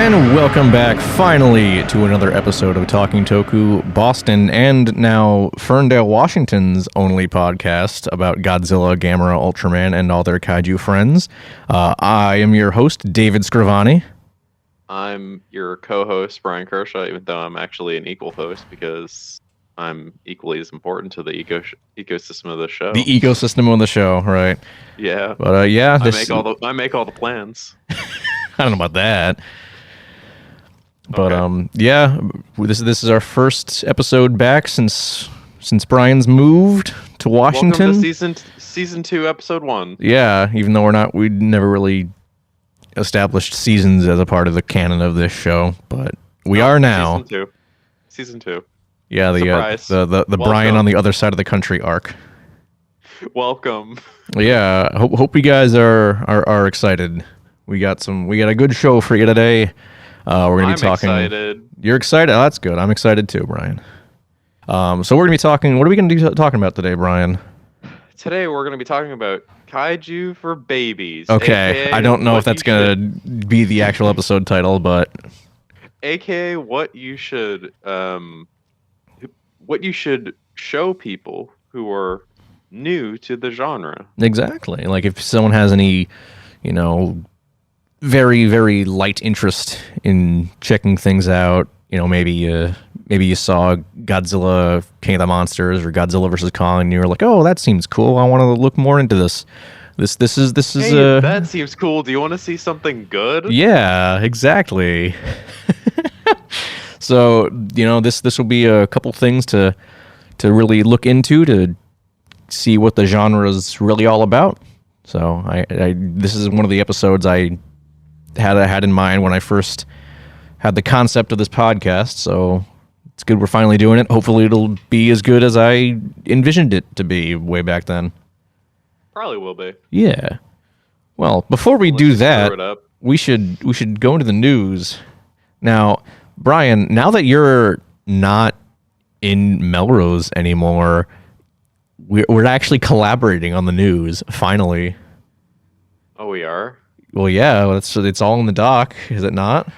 And welcome back, finally, to another episode of Talking Toku, Boston and now Ferndale, Washington's only podcast about Godzilla, Gamera, Ultraman, and all their kaiju friends. I am your host, David Scrivani. I'm your co-host, Brian Kershaw, even though I'm actually an equal host because I'm equally as important to the ecosystem of the show. The ecosystem of the show, right? Yeah. But yeah, I make all the plans. I don't know about that. But Okay. yeah, this is our first episode back since Brian's moved to Washington. Welcome to season 2, episode 1. Yeah, even though we never really established seasons as a part of the canon of this show, but we are now. Season 2. Yeah, Surprise. the Brian on the other side of the country arc. Welcome. Yeah, hope you guys are excited. We got a good show for you today. We're gonna be talking. I'm excited. You're excited? Oh, that's good. I'm excited too, Brian. So we're gonna be talking. What are we gonna be talking about today, Brian? Today we're going to be talking about kaiju for babies. Okay, AKA I don't know if that's gonna be the actual episode title, but AKA what you should show people who are new to the genre. exactly. Like if someone has any, very, very light interest in checking things out, maybe you saw Godzilla, King of the Monsters, or Godzilla versus Kong, and you were like, oh, that seems cool. I want to look more into this. This is Hey, that seems cool. Do you want to see something good? Yeah, exactly. So, this will be a couple things to really look into to see what the genre is really all about. So, this is one of the episodes I had in mind when I first had the concept of this podcast. So, it's good we're finally doing it. Hopefully, it'll be as good as I envisioned it to be way back then. Probably will be. Yeah. Well, before we Let's do just that, screw it up. we should go into the news. Now, Brian, now that you're not in Melrose anymore, we're actually collaborating on the news, finally. Oh, we are? Well, yeah, it's all in the doc, is it not?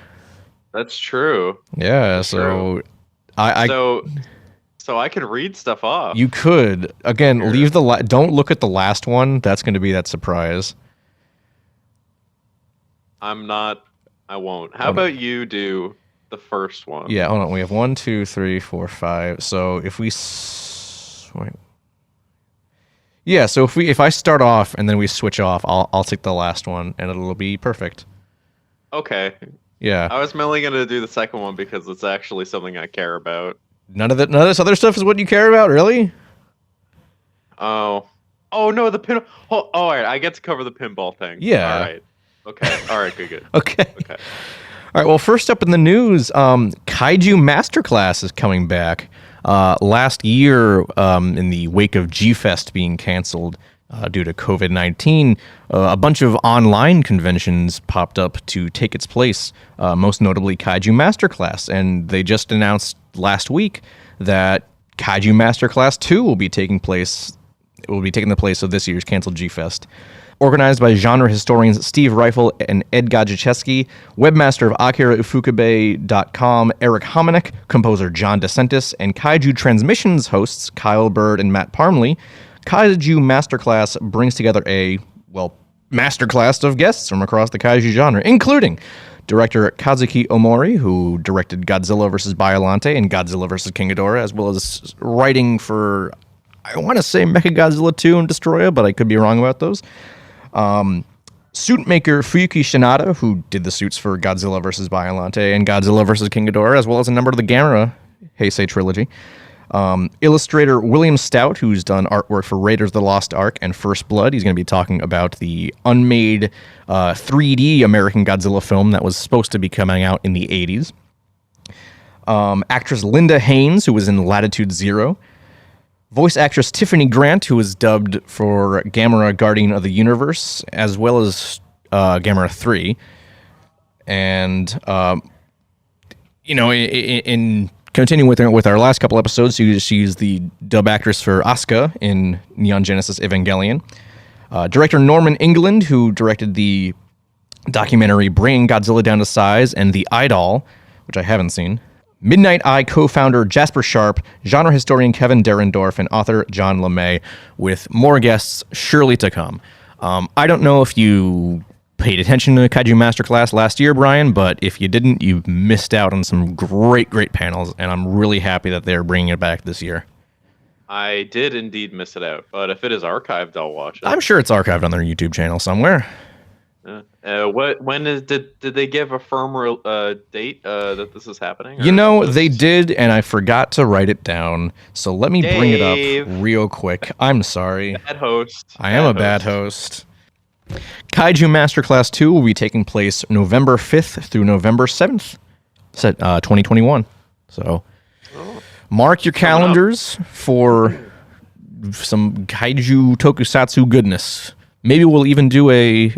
That's true. Yeah, That's so true. I So I can read stuff off. you could again Here. leave don't look at the last one. That's going to be that surprise. I won't. How about you do the first one? Yeah, hold on. We have 1, 2, 3, 4, 5. So if we wait. Yeah, so if I start off and then we switch off, I'll take the last one and it'll be perfect. Okay. Yeah. I was mainly going to do the second one because it's actually something I care about. None of this other stuff is what you care about, really? Oh. Oh, no, the pin... Oh, all right, I get to cover the pinball thing. Yeah. All right. Okay. All right, good. Okay. Okay. All right, well, first up in the news, Kaiju Masterclass is coming back. Last year, in the wake of G-Fest being canceled due to COVID-19, a bunch of online conventions popped up to take its place, most notably Kaiju Masterclass. And they just announced last week that Kaiju Masterclass II will be taking the place of this year's canceled G-Fest. Organized by genre historians Steve Reifel and Ed Gajicheski, webmaster of AkiraUfukube.com Eric Hominick, composer John DeSantis, and Kaiju Transmissions hosts Kyle Bird and Matt Parmley, Kaiju Masterclass brings together a masterclass of guests from across the kaiju genre, including director Kazuki Omori, who directed Godzilla vs. Biollante and Godzilla vs. King Ghidorah, as well as writing for, I want to say, Mechagodzilla 2 and Destroya, but I could be wrong about those. Suit maker Fuyuki Shinada, who did the suits for Godzilla vs. Biollante and Godzilla vs. King Ghidorah, as well as a number of the Gamera Heisei trilogy. Illustrator William Stout, who's done artwork for Raiders of the Lost Ark and First Blood. He's going to be talking about the unmade 3D American Godzilla film that was supposed to be coming out in the 80s. Actress Linda Haynes, who was in Latitude Zero. Voice actress Tiffany Grant, who was dubbed for Gamera Guardian of the Universe, as well as Gamera 3. And, in continuing with our last couple episodes, she's the dub actress for Asuka in Neon Genesis Evangelion. Director Norman England, who directed the documentary Bringing Godzilla Down to Size, and The Idol, which I haven't seen. Midnight Eye co-founder Jasper Sharp, genre historian Kevin Derendorf, and author John LeMay, with more guests surely to come. I don't know if you paid attention to Kaiju Masterclass last year, Brian, but if you didn't, you missed out on some great panels, and I'm really happy that they're bringing it back this year. I did indeed miss it out, but if it is archived, I'll watch it. I'm sure it's archived on their YouTube channel somewhere. When did they give a firm date that this is happening? They did, and I forgot to write it down. So let me bring it up real quick. I'm sorry. Bad host. I am a bad host. Kaiju Masterclass 2 will be taking place November 5th through November 7th, 2021. So mark your calendars for some Kaiju Tokusatsu goodness. Maybe we'll even do a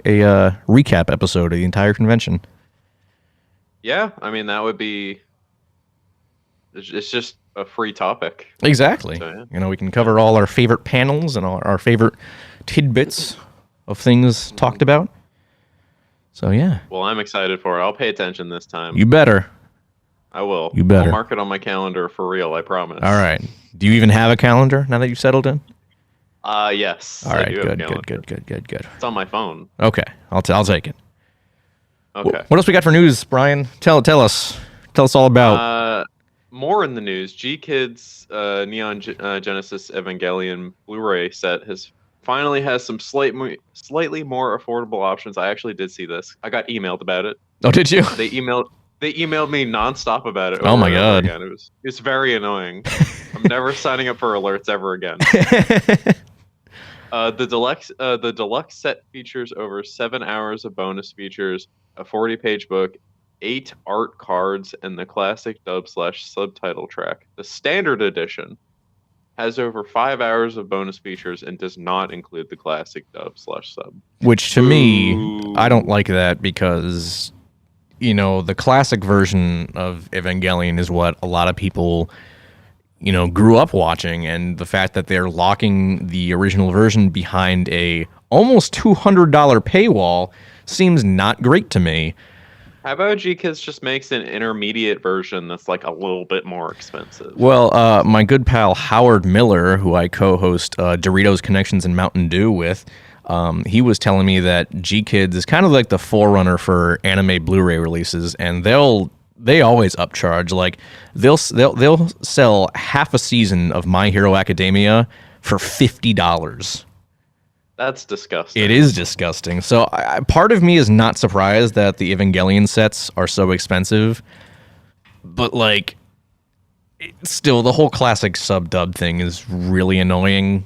recap episode of the entire convention. Yeah, I mean, that would be... It's just a free topic. Exactly. So, yeah. We can cover all our favorite panels and all our favorite tidbits of things talked about. So, yeah. Well, I'm excited for it. I'll pay attention this time. You better. I will. You better. I'll mark it on my calendar for real, I promise. All right. Do you even have a calendar now that you've settled in? Yes. All right, good. It's on my phone. Okay, I'll take it. Okay. What else we got for news, Brian? Tell us all about. More in the news. G-Kid's Neon Genesis Evangelion Blu-ray set finally has some slightly more affordable options. I actually did see this. I got emailed about it. Oh, did you? They emailed me nonstop about it. Oh my god! It's very annoying. I'm never signing up for alerts ever again. The deluxe set features over 7 hours of bonus features, a 40-page book, 8 art cards, and the classic dub/subtitle track. The standard edition has over 5 hours of bonus features and does not include the classic dub/sub. Which to me, I don't like that because, the classic version of Evangelion is what a lot of people grew up watching, and the fact that they're locking the original version behind a almost $200 paywall seems not great to me. How about G-Kids just makes an intermediate version that's like a little bit more expensive? Well, my good pal Howard Miller, who I co-host Doritos Connections and Mountain Dew with, he was telling me that G-Kids is kind of like the forerunner for anime Blu-ray releases, and they always upcharge. Like they'll sell half a season of My Hero Academia for $50. That's disgusting. It is disgusting. So part of me is not surprised that the Evangelion sets are so expensive, but still the whole classic sub-dub thing is really annoying.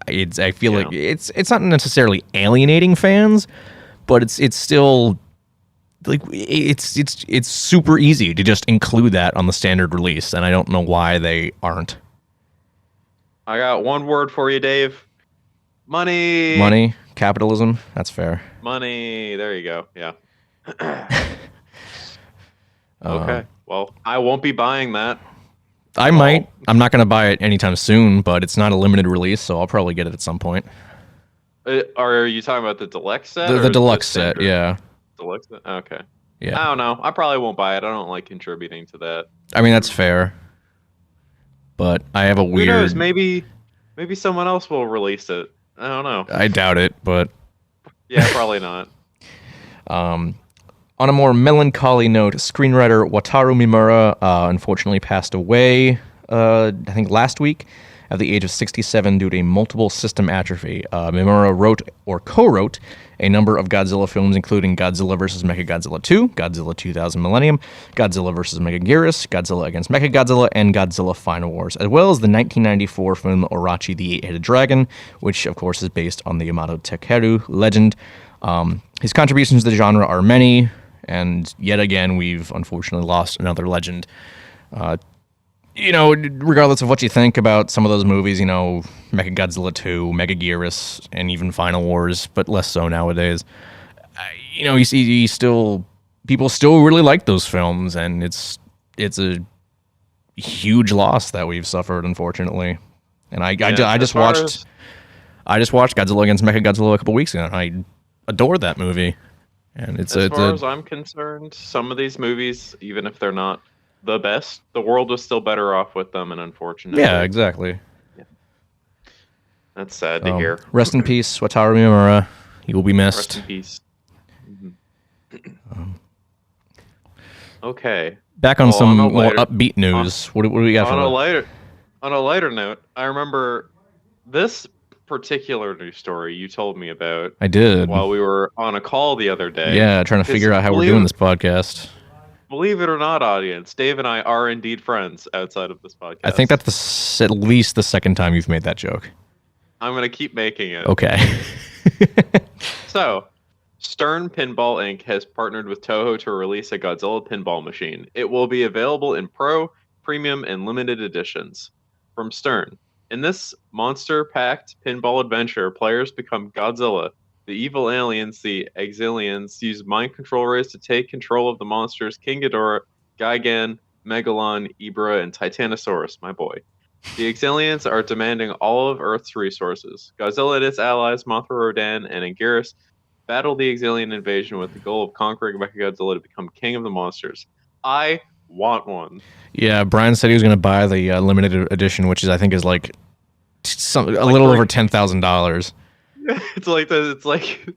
I feel like it's not necessarily alienating fans, but it's still it's super easy to just include that on the standard release, and I don't know why they aren't. I got one word for you, Dave. Money, capitalism. That's fair. Money. There you go. Yeah. Okay. Well, I won't be buying that. I might. I'm not going to buy it anytime soon, but it's not a limited release, so I'll probably get it at some point. Are you talking about the deluxe set? The deluxe set, yeah. Deluxe set? Okay. Yeah. I don't know. I probably won't buy it. I don't like contributing to that. I mean, that's fair. But I have a weird... Who knows? Maybe someone else will release it. I don't know. I doubt it, but... Yeah, probably not. On a more melancholy note, screenwriter Wataru Mimura unfortunately passed away, I think last week, at the age of 67 due to multiple system atrophy. Mimura wrote or co-wrote a number of Godzilla films, including Godzilla vs. Mechagodzilla 2, Godzilla 2000 Millennium, Godzilla vs. Megaguirus, Godzilla against Mechagodzilla, and Godzilla Final Wars, as well as the 1994 film Orochi the Eight-Headed Dragon, which, of course, is based on the Yamato Takeru legend. His contributions to the genre are many, and yet again, we've unfortunately lost another legend. Regardless of what you think about some of those movies, Mechagodzilla 2, Megaguirus, and even Final Wars, but less so nowadays. You see people still really like those films, and it's a huge loss that we've suffered, unfortunately. And I just watched Godzilla against Mechagodzilla a couple weeks ago, and I adored that movie. And it's as far as I'm concerned, some of these movies, even if they're not the best, the world was still better off with them, and unfortunately, yeah, exactly. Yeah. That's sad to hear. Rest in peace, Wataru Mimura. You will be missed. Rest in peace. Okay. Back on some more upbeat news. What do we got? On a lighter note, I remember this particular news story you told me about. I did. While we were on a call the other day. Yeah, trying to figure out how we're doing this podcast. Believe it or not, audience, Dave and I are indeed friends outside of this podcast. I think that's at least the second time you've made that joke. I'm going to keep making it. Okay. So, Stern Pinball Inc. has partnered with Toho to release a Godzilla pinball machine. It will be available in Pro, Premium, and Limited editions. From Stern, in this monster-packed pinball adventure, players become Godzilla. The evil aliens, the Exilians, use mind control rays to take control of the monsters King Ghidorah, Gigan, Megalon, Ibra, and Titanosaurus, my boy. The Exilians are demanding all of Earth's resources. Godzilla and its allies, Mothra Rodan and Anguirus, battle the Exilian invasion with the goal of conquering Mechagodzilla to become king of the monsters. I want one. Yeah, Brian said he was going to buy the limited edition, which I think is like a little over $10,000. It's like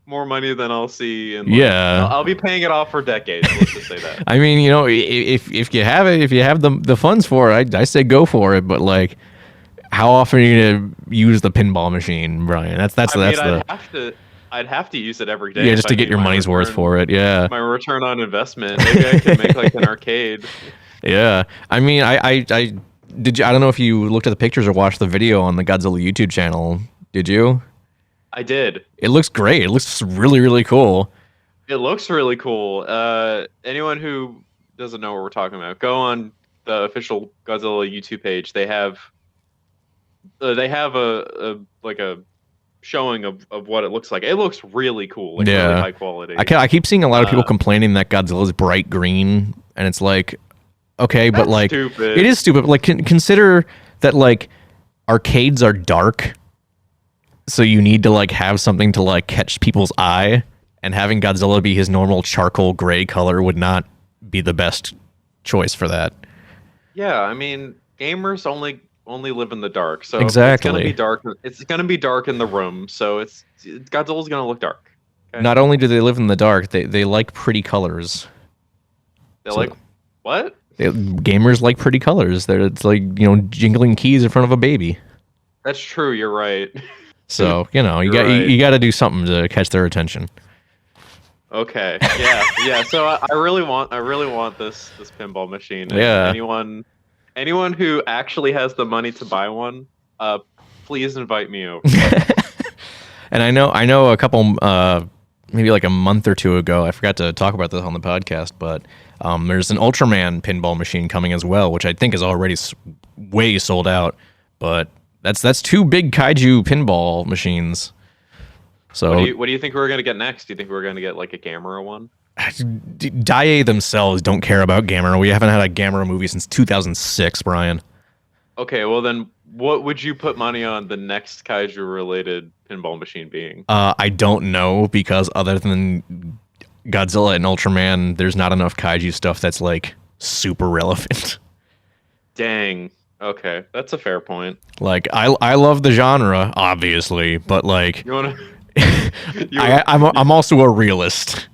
more money than I'll see. Yeah, I'll be paying it off for decades. Let's just say that. I mean, if you have it, if you have the funds for it, I say go for it. But like, how often are you gonna use the pinball machine, Brian? I'd have to use it every day. Yeah, just to get your money's worth for it. Yeah, my return on investment. Maybe I could make like an arcade. Yeah, I mean, I don't know if you looked at the pictures or watched the video on the Godzilla YouTube channel. Did you? I did. It looks great. It looks really, really cool. It looks really cool. Anyone who doesn't know what we're talking about, go on the official Godzilla YouTube page. They have a showing of what it looks like. It looks really cool. Like, really high quality. I keep seeing a lot of people complaining that Godzilla's bright green, and it's like, okay, but like, stupid. It is stupid. Like, consider that like arcades are dark. So you need to like have something to like catch people's eye, and having Godzilla be his normal charcoal gray color would not be the best choice for that. Yeah, I mean, gamers only live in the dark, so exactly. It's gonna be dark. It's gonna be dark in the room, so Godzilla's gonna look dark. Okay? Not only do they live in the dark, they like pretty colors. Like what? Gamers like pretty colors. It's like, jingling keys in front of a baby. That's true. You're right. So, you got to do something to catch their attention. Okay. Yeah. So I really want this pinball machine. Yeah. Anyone who actually has the money to buy one, please invite me over. And I know a couple, maybe like a month or two ago, I forgot to talk about this on the podcast, but there's an Ultraman pinball machine coming as well, which I think is already way sold out. But that's two big kaiju pinball machines. So what do you think we're gonna get next? Do you think we're gonna get like a Gamera one? Daiei themselves don't care about Gamera. We haven't had a Gamera movie since 2006, Brian. Okay, well then, what would you put money on the next kaiju-related pinball machine being? I don't know, because other than Godzilla and Ultraman, there's not enough kaiju stuff that's like super relevant. Dang. Okay, that's a fair point. Like, I love the genre, obviously, but like, I'm also a realist.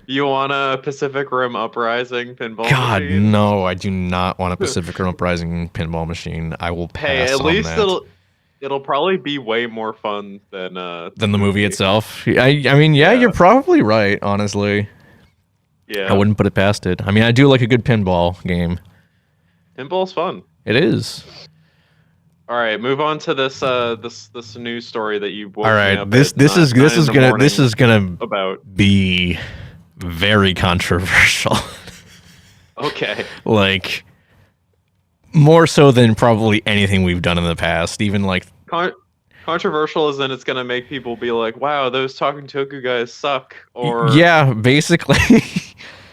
You want a Pacific Rim Uprising pinball God, machine? No, I do not want a Pacific Rim Uprising pinball machine. I will pass. Hey, at on least that. it'll probably be way more fun than the movie itself. I mean, yeah, you're probably right, honestly. Yeah. I wouldn't put it past it. I mean, I do like a good pinball game. Pinball's fun. It is. All right, move on to this this news story that you woke All right, me up this is gonna about be very controversial. Okay. Like, more so than probably anything we've done in the past. Even like controversial as in it's gonna make people be like, "Wow, those Talking Toku guys suck." Or yeah, basically.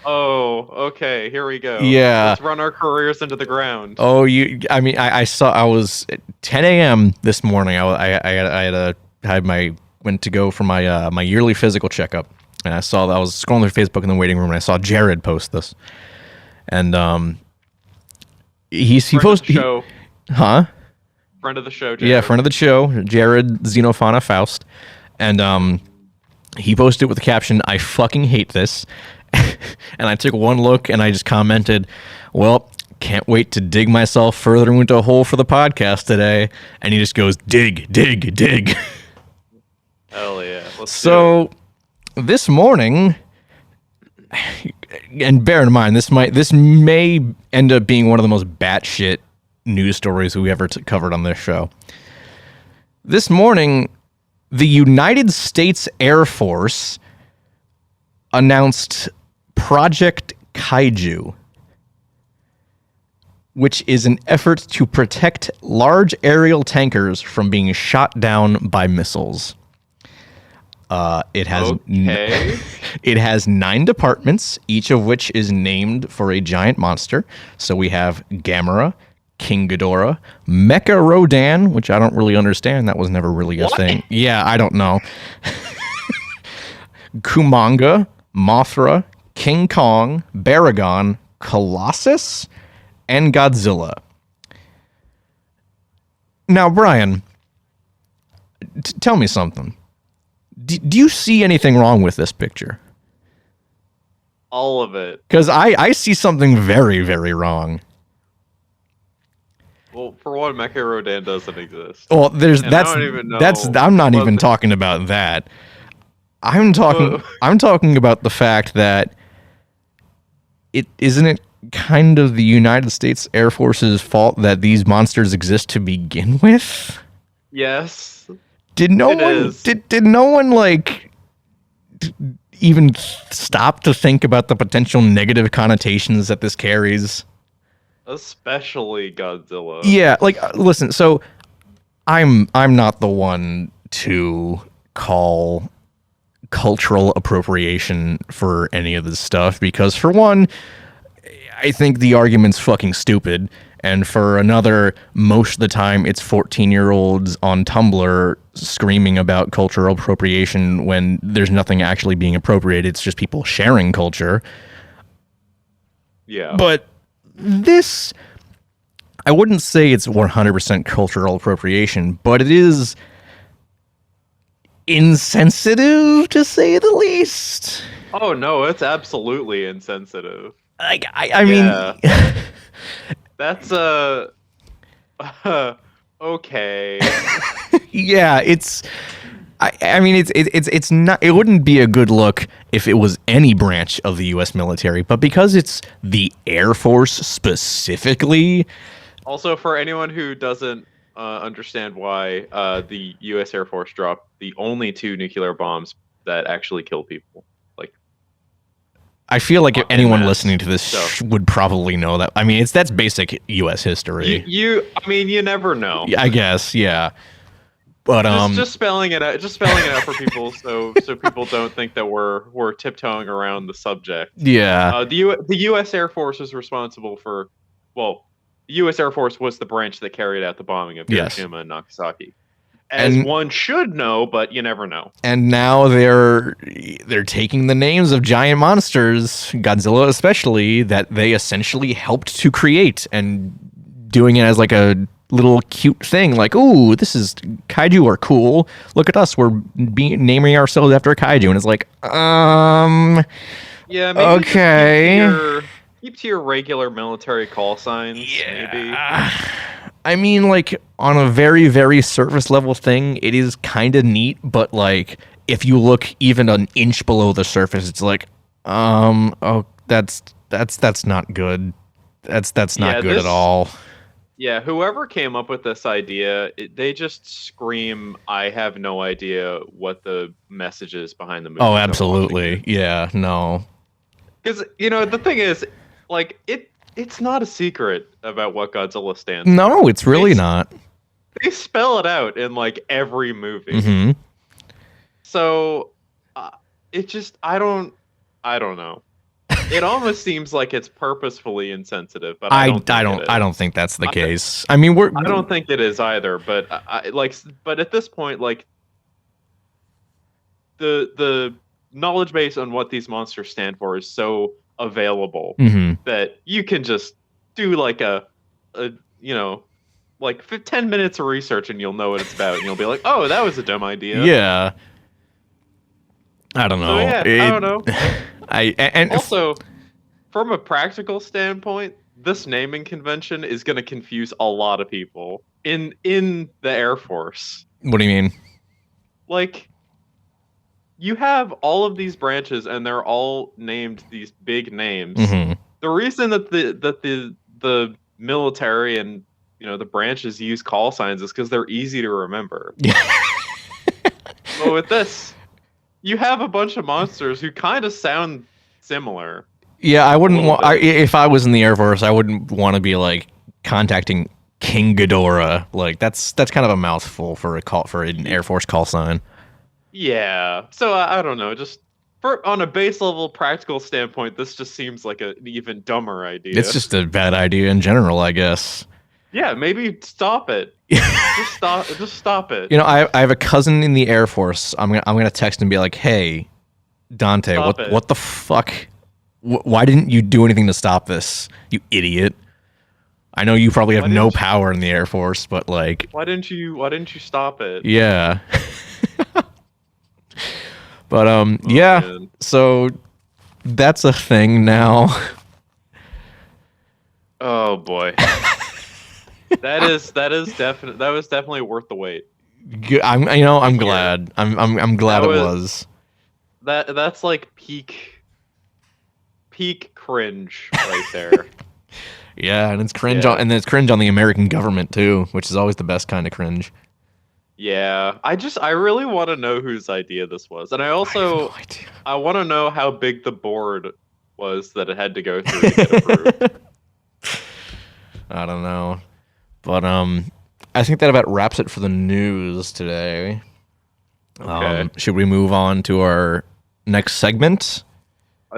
Oh, okay. Here we go. Yeah. Let's run our careers into the ground. Oh, I mean, I was at 10 a.m. this morning. I went to go for my my yearly physical checkup, and I was scrolling through Facebook in the waiting room, and I saw Jared post this, and he posted, show. Huh? Friend of the show, Jared. Yeah, friend of the show, Jared Xenophana Faust. And he posted with the caption, "I fucking hate this." And I took one look and I just commented, "Well, can't wait to dig myself further into a hole for the podcast today." And he just goes, "Dig, dig, dig." Hell yeah. So this morning, and bear in mind, this may end up being one of the most batshit news stories we ever covered on this show. This morning, the United States Air Force announced Project Kaiju, which is an effort to protect large aerial tankers from being shot down by missiles. It has it has 9 departments, each of which is named for a giant monster. So we have Gamera, King Ghidorah, Mecha Rodan, which I don't really understand. That was never really a thing. Yeah, I don't know. Kumanga, Mothra, King Kong, Baragon, Colossus, and Godzilla. Now, Brian, tell me something. Do you see anything wrong with this picture? All of it. Because I see something very, very wrong. Well, for one, Mecha Rodan doesn't exist. Well, I'm not even But- talking about that. I'm talking about the fact that isn't it kind of the United States Air Force's fault that these monsters exist to begin with? Yes. Did no one like even stop to think about the potential negative connotations that this carries? Especially Godzilla. Yeah, like listen, so I'm not the one to call cultural appropriation for any of this stuff because for one, I think the argument's fucking stupid, and for another, most of the time it's 14-year-olds on Tumblr screaming about cultural appropriation when there's nothing actually being appropriated. It's just people sharing culture. Yeah. But this, I wouldn't say it's 100% cultural appropriation, but it is insensitive, to say the least. Oh, no, it's absolutely insensitive. Like, I mean... That's, okay. Yeah, it's... I mean, it's not. It wouldn't be a good look if it was any branch of the U.S. military, but because it's the Air Force specifically. Also, for anyone who doesn't understand why the U.S. Air Force dropped the only 2 nuclear bombs that actually kill people, like, I feel like if anyone mass. Listening to this would probably know that. I mean, that's basic U.S. history. I mean, you never know. I guess, yeah. But just spelling it out for people, so people don't think that we're tiptoeing around the subject. Yeah. The U.S. Air Force is responsible for, well, the U.S. Air Force was the branch that carried out the bombing of Hiroshima and Nagasaki. As one should know, but you never know. And now they're taking the names of giant monsters, Godzilla especially, that they essentially helped to create, and doing it as like a little cute thing, like, ooh, this is kaiju are cool. Look at us, we're naming ourselves after a kaiju, and it's like, yeah, maybe okay. Keep to your regular military call signs. Yeah. Maybe. I mean, like, on a very, very surface level thing, it is kind of neat, but like, if you look even an inch below the surface, it's like, oh, that's not good. That's not good at all. Yeah, whoever came up with this idea, they just scream, I have no idea what the message is behind the movie. Oh, absolutely. Yeah, no. Because, the thing is, like, it's not a secret about what Godzilla stands for. No, it's really not. They spell it out in, like, every movie. Mm-hmm. So, it just, I don't know. It almost seems like it's purposefully insensitive, but I don't think that's the case. I mean, I don't think it is either, but but at this point, like, the knowledge base on what these monsters stand for is so available Mm-hmm. that you can just do like a you know, like 10 minutes of research and you'll know what it's about and you'll be like, oh, that was a dumb idea. Yeah. I don't So know. yeah, I don't know. And Also, from a practical standpoint, this naming convention is going to confuse a lot of people in the Air Force. what do you mean? Like, you have all of these branches and they're all named these big names. Mm-hmm. The reason that the military and the branches use call signs is because they're easy to remember. But with this, you have a bunch of monsters who kind of sound similar. Yeah, I wouldn't want. If I was in the Air Force, I wouldn't want to be like contacting King Ghidorah. Like that's kind of a mouthful for an Air Force call sign. Yeah. So I don't know. Just on a base level practical standpoint, this just seems like an even dumber idea. It's just a bad idea in general, I guess. Yeah, maybe stop it. Just stop it. I have a cousin in the Air Force. I'm gonna text and be like, "Hey, Dante, what the fuck? Why didn't you do anything to stop this, you idiot? I know you probably have no power in the Air Force, but like, why didn't you stop it?" Yeah. But yeah. Man. So that's a thing now. Oh boy. That was definitely worth the wait. I'm glad. I'm glad it was. That's like peak cringe right there. Yeah, and it's cringe and it's cringe on the American government too, which is always the best kind of cringe. Yeah, I really want to know whose idea this was, and I want to know how big the board was that it had to go through to get approved. I don't know, but I think that about wraps it for the news today. Okay. Should we move on to our next segment?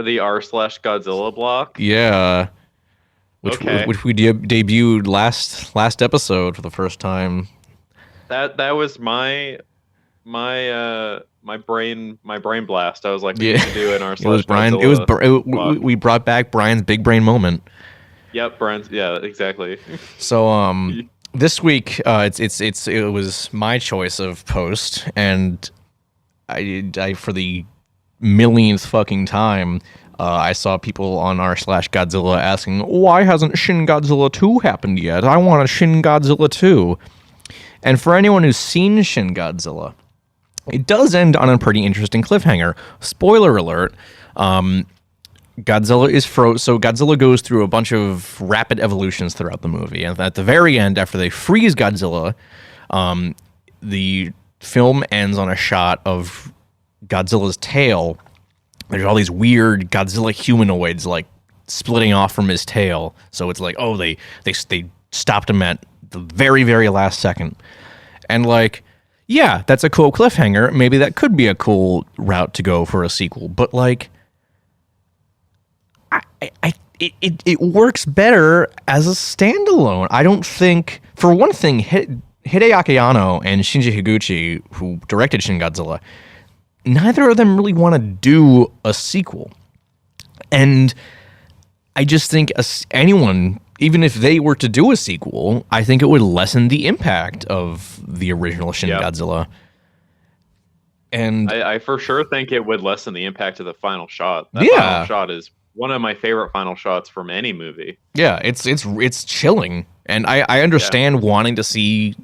The r/Godzilla block. Yeah. Which we debuted last episode for the first time. That was my brain blast. I was like, we need to do an r/Godzilla. It was Brian. We brought back Brian's big brain moment. Yep, Brian's. Yeah, exactly. So this week it was my choice of post, and I for the millionth fucking time. I saw people on r/Godzilla asking, why hasn't Shin Godzilla 2 happened yet? I want a Shin Godzilla 2. And for anyone who's seen Shin Godzilla, it does end on a pretty interesting cliffhanger. Spoiler alert, Godzilla is so Godzilla goes through a bunch of rapid evolutions throughout the movie. And at the very end, after they freeze Godzilla, the film ends on a shot of Godzilla's tail. There's all these weird Godzilla humanoids like splitting off from his tail. So it's like, oh, they stopped him at the very, very last second. And like, yeah, that's a cool cliffhanger. Maybe that could be a cool route to go for a sequel. But like, it works better as a standalone. I don't think, for one thing, Hideaki Anno and Shinji Higuchi, who directed Shin Godzilla, neither of them really want to do a sequel. And I just think anyone, even if they were to do a sequel, I think it would lessen the impact of the original Shin Godzilla. And I for sure think it would lessen the impact of the final shot. That final shot is one of my favorite final shots from any movie. Yeah, it's chilling. And I understand wanting to see,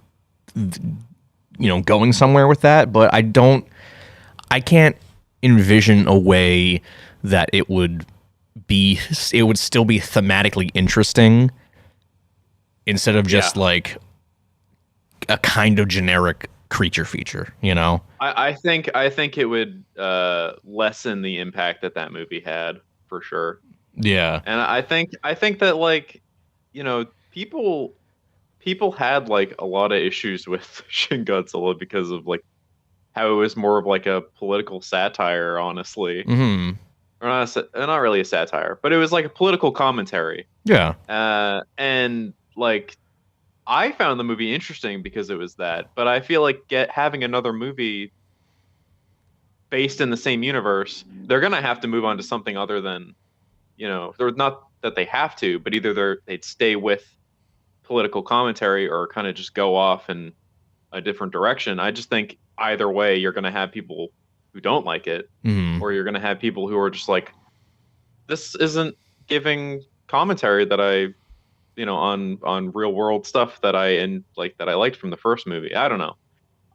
going somewhere with that, but I can't envision a way that it would still be thematically interesting instead of just like a kind of generic creature feature, I think it would lessen the impact that movie had for sure. Yeah. And I think that like, people had like a lot of issues with Shin Godzilla because of like how it was more of like a political satire, honestly. Mm-hmm. Or not really a satire, but it was like a political commentary. Yeah. And like, I found the movie interesting because it was that. But I feel like having another movie based in the same universe, they're gonna have to move on to something other than, they're not that they have to, but either they'd stay with political commentary or kind of just go off in a different direction. I just think either way, you're gonna have people who don't like it, or you're gonna have people who are just like, this isn't giving commentary that I, on real world stuff that I liked from the first movie. I don't know.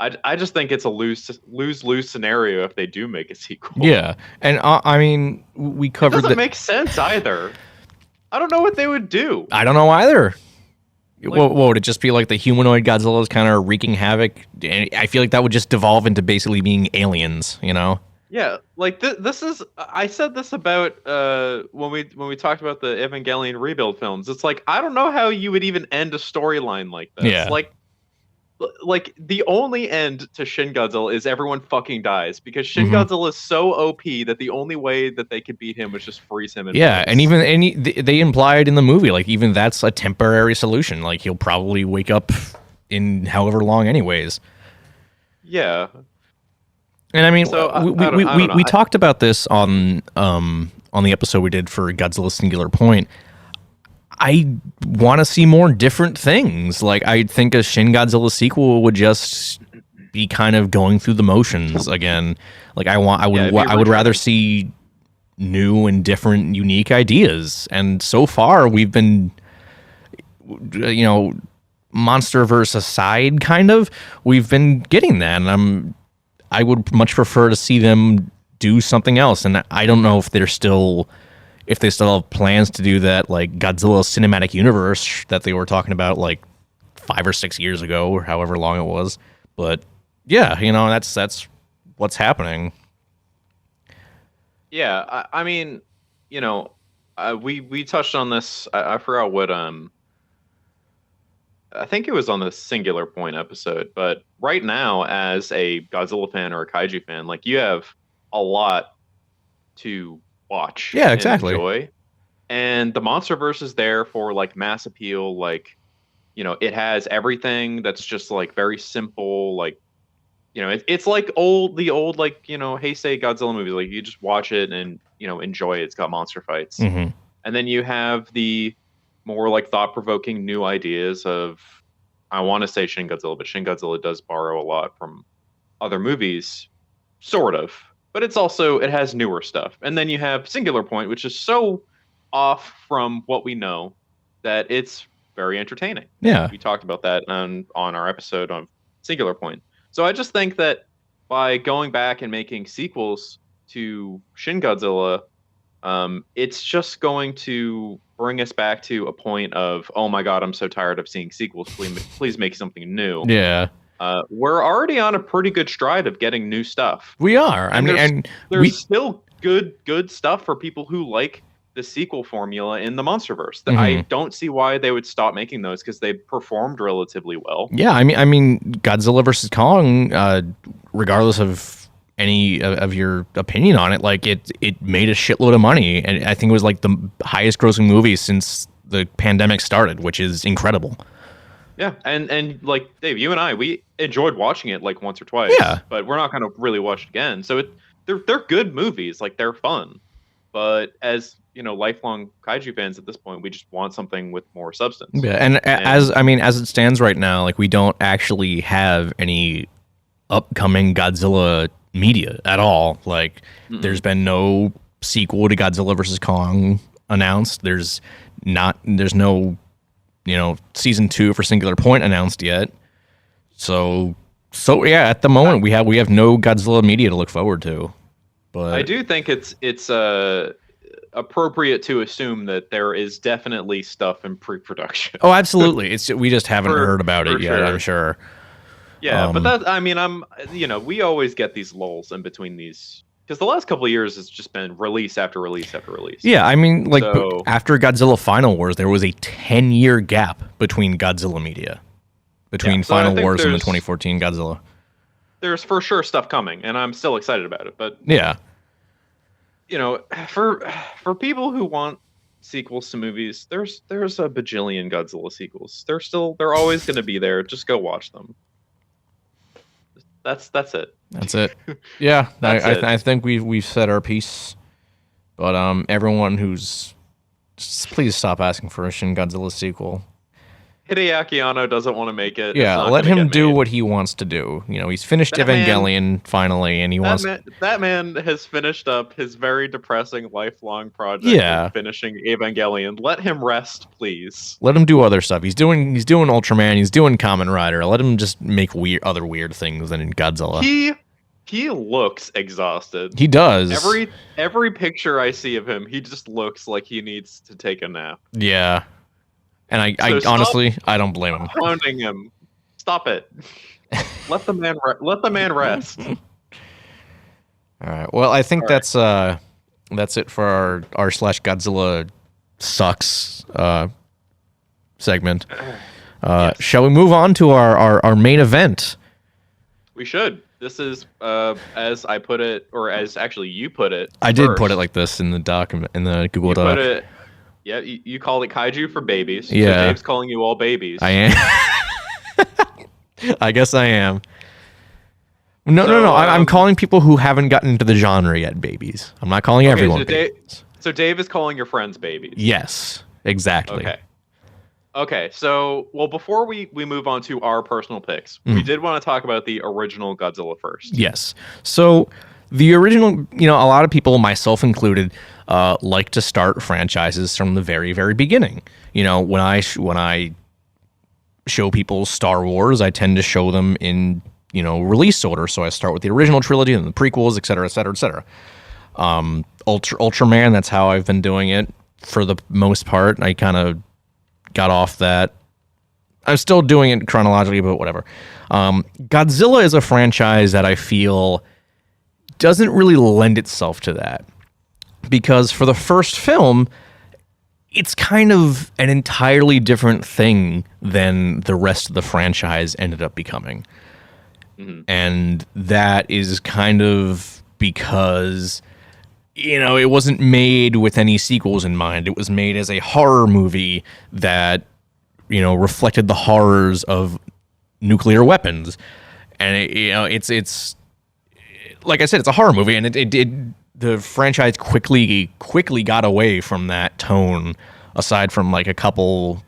I just think it's a lose scenario if they do make a sequel. Yeah, and I mean, we covered it doesn't make sense either. I don't know what they would do. I don't know either. What would it just be like? The humanoid Godzilla is kind of wreaking havoc. I feel like that would just devolve into basically being aliens, Yeah, like this is. I said this about when we talked about the Evangelion rebuild films. It's like, I don't know how you would even end a storyline like this. Yeah. Like the only end to Shin Godzilla is everyone fucking dies, because Shin Godzilla is so OP that the only way that they could beat him was just freeze him in place. And they implied in the movie, like, even that's a temporary solution. Like, he'll probably wake up in however long anyways. Yeah. And I mean, so, we talked about this on the episode we did for Godzilla Singular Point. I want to see more different things. Like, I think a Shin Godzilla sequel would just be kind of going through the motions again. Like, I would rather see new and different, unique ideas. And so far, we've been, MonsterVerse aside, kind of, we've been getting that. And I would much prefer to see them do something else. And I don't know if they still have plans to do that, like Godzilla cinematic universe that they were talking about like 5 or 6 years ago, or however long it was. But yeah, that's what's happening. Yeah, I mean, we touched on this. I forgot what I think it was on the Singular Point episode. But right now, as a Godzilla fan or a Kaiju fan, like, you have a lot to watch. Yeah, exactly. And enjoy. And the MonsterVerse is there for like mass appeal. Like, it has everything that's just like very simple. Like, it's like the old like, Heisei Godzilla movies. Like, you just watch it and enjoy it. It's got monster fights. And then you have the more like thought-provoking new ideas of, I want to say Shin Godzilla, but Shin Godzilla does borrow a lot from other movies, sort of. But it has newer stuff. And then you have Singular Point, which is so off from what we know that it's very entertaining. Yeah. We talked about that on our episode on Singular Point. So I just think that by going back and making sequels to Shin Godzilla, it's just going to bring us back to a point of, oh my God, I'm so tired of seeing sequels. Please make something new. Yeah. We're already on a pretty good stride of getting new stuff. We are. There's still good stuff for people who like the sequel formula in the MonsterVerse. I don't see why they would stop making those, because they performed relatively well. Yeah, I mean, Godzilla versus Kong, regardless of any of your opinion on it, like, it made a shitload of money, and I think it was like the highest grossing movie since the pandemic started, which is incredible. Yeah, and like, Dave, you and I, we enjoyed watching it like once or twice. Yeah, but we're not going to really watch it again. So they're good movies, like, they're fun. But as lifelong Kaiju fans at this point, we just want something with more substance. Yeah, and as it stands right now, like, we don't actually have any upcoming Godzilla media at all. Like, there's been no sequel to Godzilla versus Kong announced. There's no season 2 for Singular Point announced yet. So yeah, at the moment we have no Godzilla media to look forward to. But I do think it's appropriate to assume that there is definitely stuff in pre-production. Oh, absolutely. We just haven't heard about it yet, I'm sure. Yeah, but we always get these lulls in between these, because the last couple of years has just been release after release after release. Yeah, I mean, like, after Godzilla Final Wars, there was a 10-year gap between Godzilla media, between Final Wars and the 2014 Godzilla. There's for sure stuff coming, and I'm still excited about it. But yeah, for people who want sequels to movies, there's a bajillion Godzilla sequels. They're always going to be there. Just go watch them. That's it. That's it. Yeah, That's it. I think we've said our piece. But everyone who's just please stop asking for a Shin Godzilla sequel. Hideaki Anno doesn't want to make it. Yeah, It's not let gonna him get do made. what he wants to do. You know, he's finished That man- Evangelion finally, and he wants. That man has finished up his very depressing lifelong project Yeah. of finishing Evangelion. Let him rest, please. Let him do other stuff. He's doing Ultraman. He's doing Kamen Rider. Let him just make other weird things than in Godzilla. He looks exhausted. He does. Every picture I see of him, he just looks like he needs to take a nap. Yeah. And I So honestly, I don't blame him. Pounding him. Stop it. Let the man rest. All right. Well, I think that's it for our / Godzilla sucks segment. Yes. Shall we move on to our main event? We should. This is as I put it, or as actually you put it. I did first. put it like this in the doc in the Google You Doc. put it. Yeah, you called it kaiju for babies. Yeah. So Dave's calling you all babies. I am. I guess I am. No. So, I'm calling people who haven't gotten into the genre yet babies. I'm not calling everyone so babies. So Dave is calling your friends babies. Yes, exactly. Okay. So, well, before we move on to our personal picks, we did want to talk about the original Godzilla first. Yes. So the original, a lot of people, myself included, like to start franchises from the very, very beginning. When I show people Star Wars, I tend to show them in release order. So I start with the original trilogy and the prequels, et cetera, et cetera, et cetera. Ultraman, that's how I've been doing it for the most part. I kind of got off that. I'm still doing it chronologically, but whatever. Godzilla is a franchise that I feel doesn't really lend itself to that, because for the first film, it's kind of an entirely different thing than the rest of the franchise ended up becoming. And that is kind of because it wasn't made with any sequels in mind. It was made as a horror movie that, reflected the horrors of nuclear weapons. And it's like I said, it's a horror movie, and the franchise quickly got away from that tone, aside from like a couple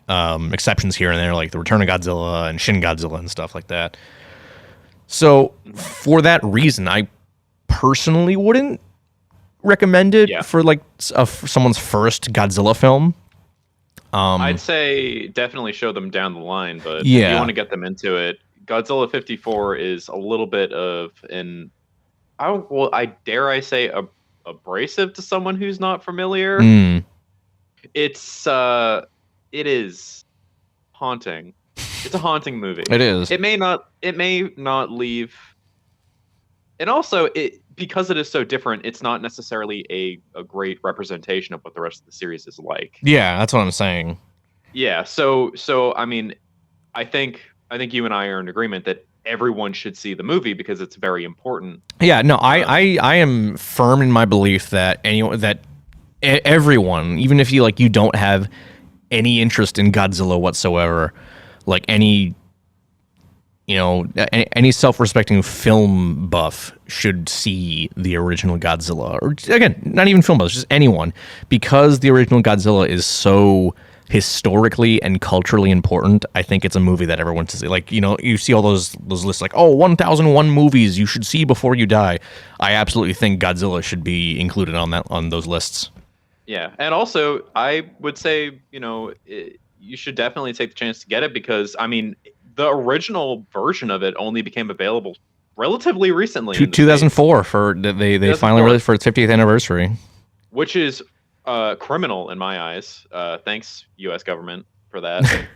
exceptions here and there, like the Return of Godzilla and Shin Godzilla and stuff like that. So for that reason, I personally wouldn't recommend it for like for someone's first Godzilla film. I'd say definitely show them down the line, but if Yeah. you want to get them into it, Godzilla 54 is a little bit of I dare I say abrasive to someone who's not familiar. It is haunting. It's a haunting movie. It is. It may not leave. And also, because it is so different, it's not necessarily a great representation of what the rest of the series is like. Yeah, that's what I'm saying. Yeah. So I mean, I think you and I are in agreement that everyone should see the movie because it's very important. Yeah, no, I am firm in my belief that everyone, even if you don't have any interest in Godzilla whatsoever, like any self-respecting film buff should see the original Godzilla. Or again, not even film buffs, just anyone, because the original Godzilla is so historically and culturally important. I think it's a movie that everyone should see. Like, you see all those lists like, 1001 movies you should see before you die. I absolutely think Godzilla should be included on those lists. Yeah, and also I would say, you should definitely take the chance to get it because I mean, the original version of it only became available relatively recently. 2004 they finally released for its 50th anniversary, which is criminal in my eyes. Thanks, U.S. government, for that.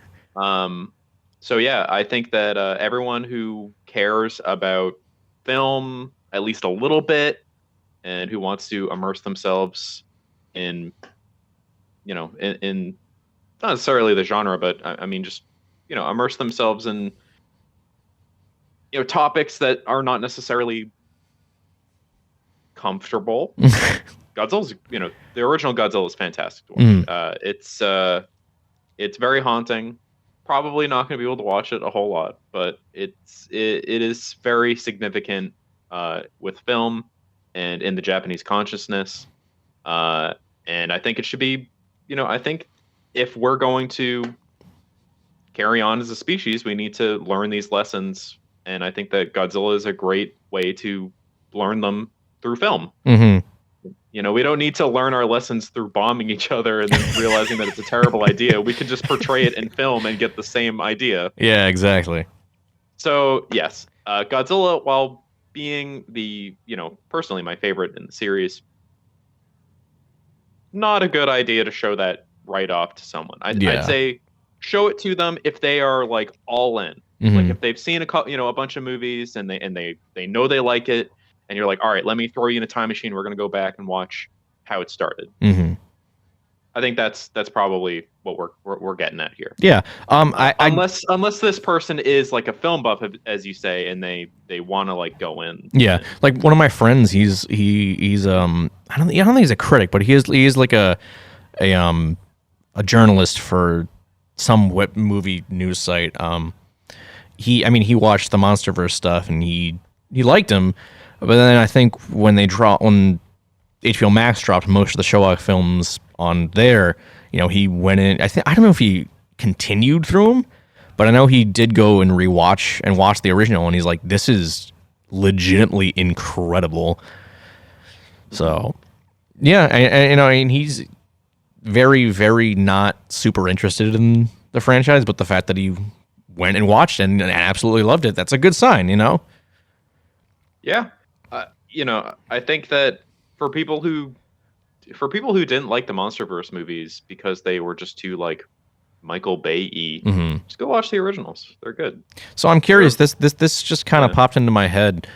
So yeah, I think that everyone who cares about film at least a little bit and who wants to immerse themselves in not necessarily the genre, but I mean just immerse themselves in topics that are not necessarily comfortable. Godzilla's the original Godzilla is fantastic to watch. It's very haunting, probably not going to be able to watch it a whole lot, but it is very significant with film and in the Japanese consciousness. And I think it should be, I think if we're going to carry on as a species, we need to learn these lessons. And I think that Godzilla is a great way to learn them through film. Mm-hmm. We don't need to learn our lessons through bombing each other and then realizing that it's a terrible idea. We can just portray it in film and get the same idea. Yeah, exactly. So, yes, Godzilla, while being personally my favorite in the series, not a good idea to show that right off to someone. I'd say show it to them if they are like all in. Mm-hmm. Like if they've seen a bunch of movies and they know they like it, and you're like, all right, let me throw you in a time machine. We're going to go back and watch how it started. Mm-hmm. I think that's probably what we're getting at here. Yeah. Unless this person is like a film buff, as you say, and they want to like go in. Yeah. Like one of my friends, he's I don't think he's a critic, but he is like a journalist for some web movie news site. He watched the MonsterVerse stuff and he liked him. But then I think when HBO Max dropped most of the Showa films on there, he went in. I don't know if he continued through them, but I know he did go and watch the original, and he's like, "This is legitimately incredible." So, yeah, and he's very, very not super interested in the franchise, but the fact that he went and watched it and absolutely loved it, that's a good sign, Yeah. I think that for people who didn't like the MonsterVerse movies because they were just too like Michael Bay-y, just go watch the originals. They're good. So I'm curious. This just kind of popped into my head.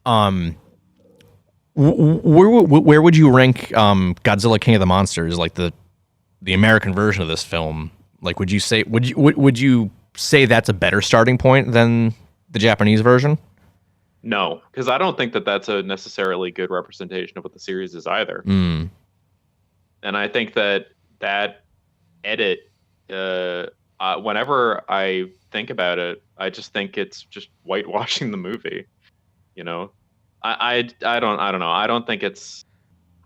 Where would you rank Godzilla King of the Monsters, like the American version of this film? Like, would you say that's a better starting point than the Japanese version? No, because I don't think that that's a necessarily good representation of what the series is either. Mm. And I think that edit, whenever I think about it, I just think it's just whitewashing the movie. I don't know. I don't think it's.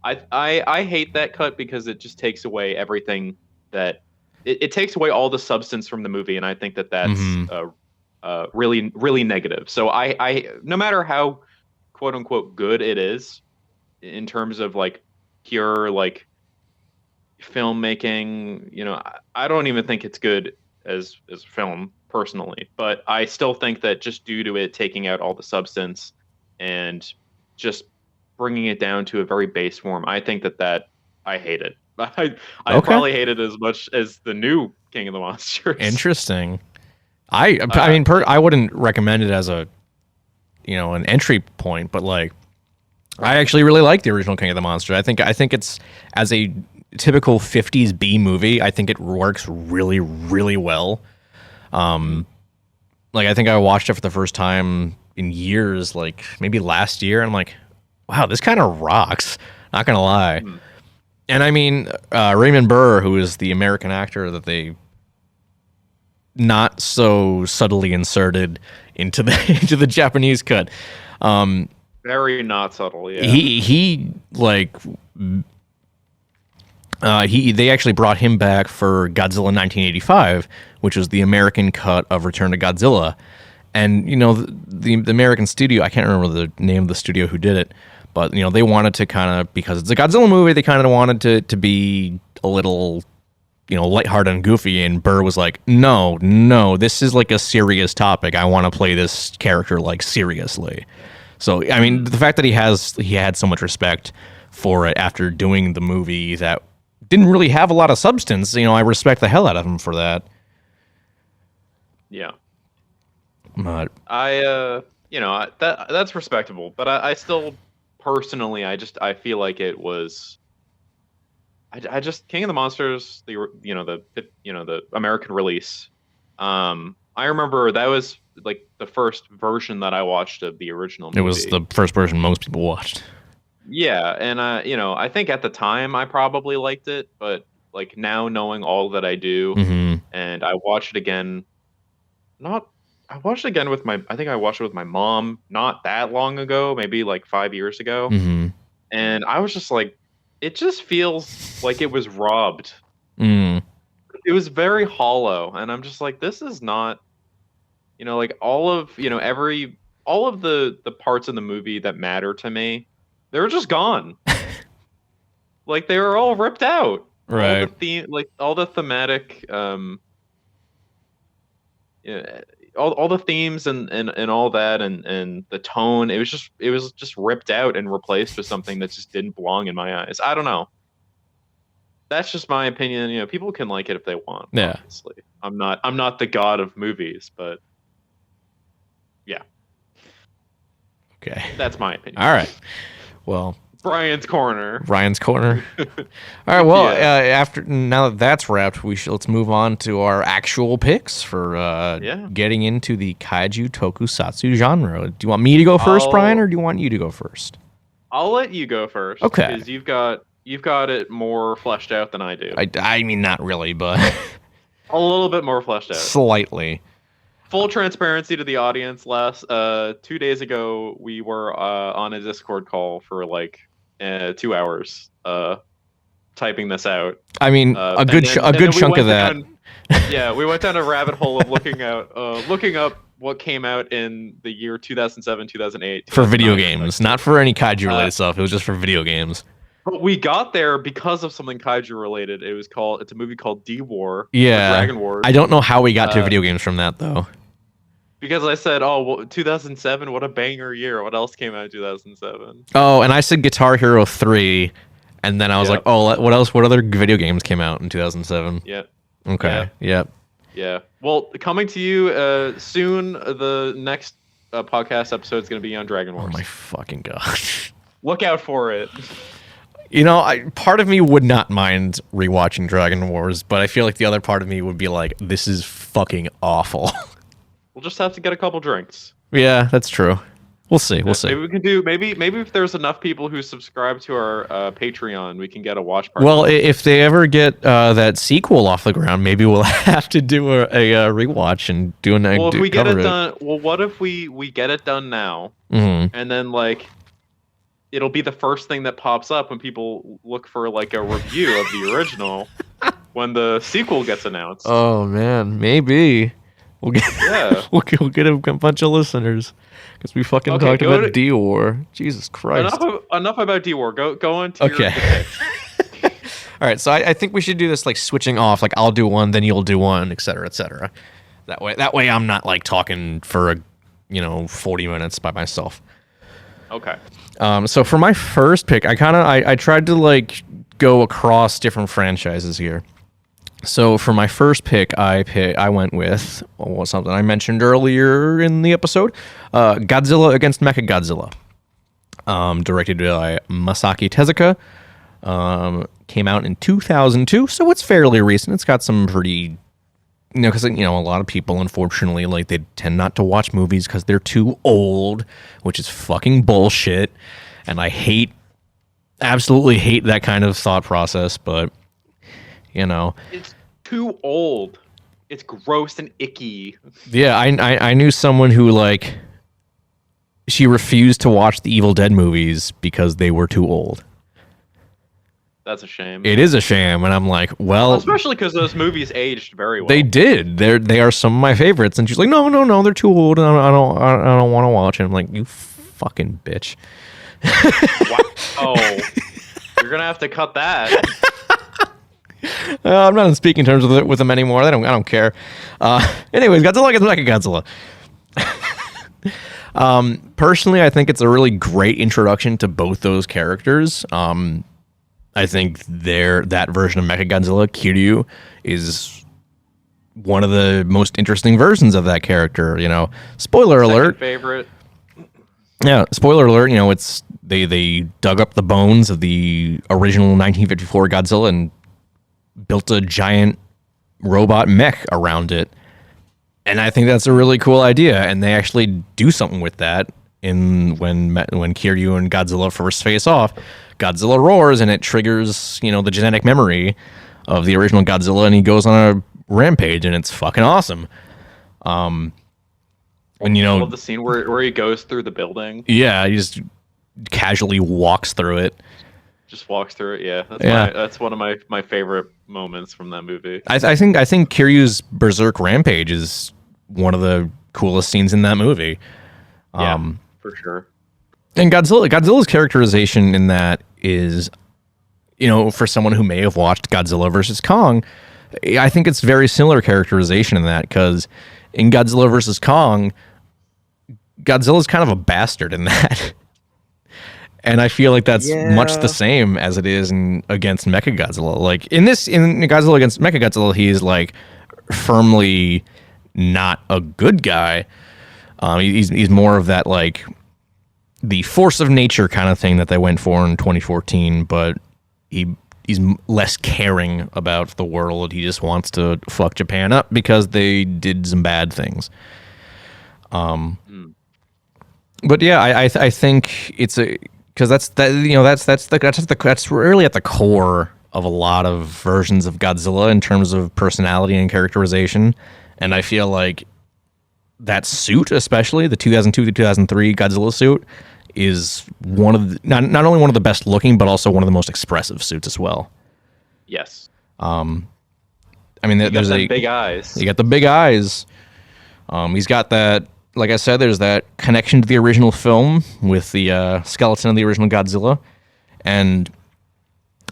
I hate that cut because it just takes away everything that it takes away all the substance from the movie, and I think that that's really, really negative. So I no matter how quote unquote good it is in terms of like pure like filmmaking, I don't even think it's good as film personally, but I still think that just due to it taking out all the substance and just bringing it down to a very base form, I think that I hate it. I probably hate it as much as the new King of the Monsters. Interesting. I wouldn't recommend it as an entry point, but like, I actually really like the original King of the Monsters. I think it's, as a typical 50s B movie, I think it works really, really well. Like I think I watched it for the first time in years, like maybe last year, and I'm like, wow, this kind of rocks. Not gonna lie. And I mean, Raymond Burr, who is the American actor that they not so subtly inserted into the Japanese cut. Very not subtle, yeah. They actually brought him back for Godzilla 1985, which was the American cut of Return to Godzilla. And the American studio, I can't remember the name of the studio who did it, but they wanted to kind of, because it's a Godzilla movie, they kind of wanted to be a little lighthearted and goofy, and Burr was like, no, this is like a serious topic. I want to play this character like seriously. So, I mean, the fact that he had so much respect for it after doing the movie that didn't really have a lot of substance, I respect the hell out of him for that. Yeah. But that's respectable, but I still personally, I feel like it was. I just King of the Monsters, the American release. I remember that was like the first version that I watched of the original movie. It was the first version most people watched. Yeah, and I think at the time I probably liked it, but like now knowing all that I do, and I watched it again. I watched it again with I think I watched it with my mom not that long ago, maybe like 5 years ago. Mm-hmm. And I was just like, it just feels like it was robbed. Mm. It was very hollow. And I'm just like, this is not, like all of, all of the parts in the movie that matter to me, they're just gone. Like they were all ripped out. Right. All the thematic, all the themes and all that and the tone, it was just ripped out and replaced with something that just didn't belong in my eyes. I don't know. That's just my opinion. People can like it if they want. Yeah. Obviously, I'm not the god of movies, but yeah. Okay. That's my opinion. All right. Well, Ryan's corner. All right. Well, now that that's wrapped, let's move on to our actual picks for getting into the kaiju tokusatsu genre. Do you want me to go first, Brian, or do you want you to go first? I'll let you go first. Okay. Because you've got it more fleshed out than I do. I mean, not really, but a little bit more fleshed out. Slightly. Full transparency to the audience. 2 days ago, we were on a Discord call for like 2 hours typing this out. I mean, a good chunk of that. Yeah, we went down a rabbit hole of looking up what came out in the year 2007, 2008. For video games, not for any kaiju related stuff. It was just for video games. But we got there because of something kaiju related. It's a movie called D-War. Yeah. Dragon Wars. I don't know how we got to video games from that though. Because I said, 2007, what a banger year. What else came out in 2007? Oh, and I said Guitar Hero 3, and then I was like, what else? What other video games came out in 2007? Yeah. Okay. Yep. Yeah. Well, coming to you soon, the next podcast episode is going to be on Dragon Wars. Oh my fucking god. Look out for it. Part of me would not mind rewatching Dragon Wars, but I feel like the other part of me would be like, this is fucking awful. We'll just have to get a couple drinks. Yeah, that's true. We'll see. We'll see. Maybe we can do. Maybe if there's enough people who subscribe to our Patreon, we can get a watch party. Well, if they ever get that sequel off the ground, maybe we'll have to do a rewatch and do an. Well, if we get it done, well, what if we get it done now, and then like, it'll be the first thing that pops up when people look for like a review of the original when the sequel gets announced. Oh man, maybe. We'll get a bunch of listeners because we fucking talked about D-War. Jesus Christ. Enough about D-War. Go on to your All right, so I think we should do this like switching off. Like I'll do one, then you'll do one, et cetera, et cetera. That way I'm not like talking for 40 minutes by myself. Okay. So for my first pick, I tried to like go across different franchises here. So for my first pick, I went with something I mentioned earlier in the episode, Godzilla against Mechagodzilla, directed by Masaki Tezuka, came out in 2002, so it's fairly recent. It's got some pretty, because a lot of people, unfortunately, like they tend not to watch movies because they're too old, which is fucking bullshit, and I absolutely hate that kind of thought process, but. It's too old. It's gross and icky. Yeah, I knew someone who like she refused to watch the Evil Dead movies because they were too old. That's a shame. It is a shame, and I'm like, well, especially because those movies aged very well. They did. They are some of my favorites, and she's like, no, they're too old, and I don't want to watch it. I'm like, you fucking bitch. Wow. Oh, you're gonna have to cut that. I'm not in speaking terms with them anymore. I don't care. Anyways, Godzilla against Mechagodzilla. Personally, I think it's a really great introduction to both those characters. I think that version of Mechagodzilla, Kiryu, is one of the most interesting versions of that character. Spoiler alert. Favorite. Yeah, spoiler alert. It's they dug up the bones of the original 1954 Godzilla and built a giant robot mech around it. And I think that's a really cool idea. And they actually do something with that when Kiryu and Godzilla first face off. Godzilla roars and it triggers, the genetic memory of the original Godzilla, and he goes on a Rampage, and it's fucking awesome. And you I know, love the scene where he goes through the building. yeah, he just casually walks through it. Just walks through it. Yeah, that's one of my favorite moments from that movie. I think Kiryu's Berserk Rampage is one of the coolest scenes in that movie. Yeah, for sure. And Godzilla's characterization in that is, you know, for someone who may have watched Godzilla versus Kong, I think it's very similar characterization in that, because in Godzilla versus Kong, Godzilla's kind of a bastard in that. And I feel like that's much the same as it is against Mechagodzilla. Like in Godzilla against Mechagodzilla, he's like firmly not a good guy. He's more of that like the force of nature kind of thing that they went for in 2014, but he's less caring about the world. He just wants to fuck Japan up because they did some bad things. But yeah, I think it's because that's really at the core of a lot of versions of Godzilla in terms of personality and characterization. And I feel like that suit, especially the 2002 to 2003 Godzilla suit, is one of the, not only one of the best looking, but also one of the most expressive suits as well. Yes. I mean, there's big eyes. You got the big eyes. He's got that. Like I said, there's that connection to the original film with the skeleton of the original Godzilla. And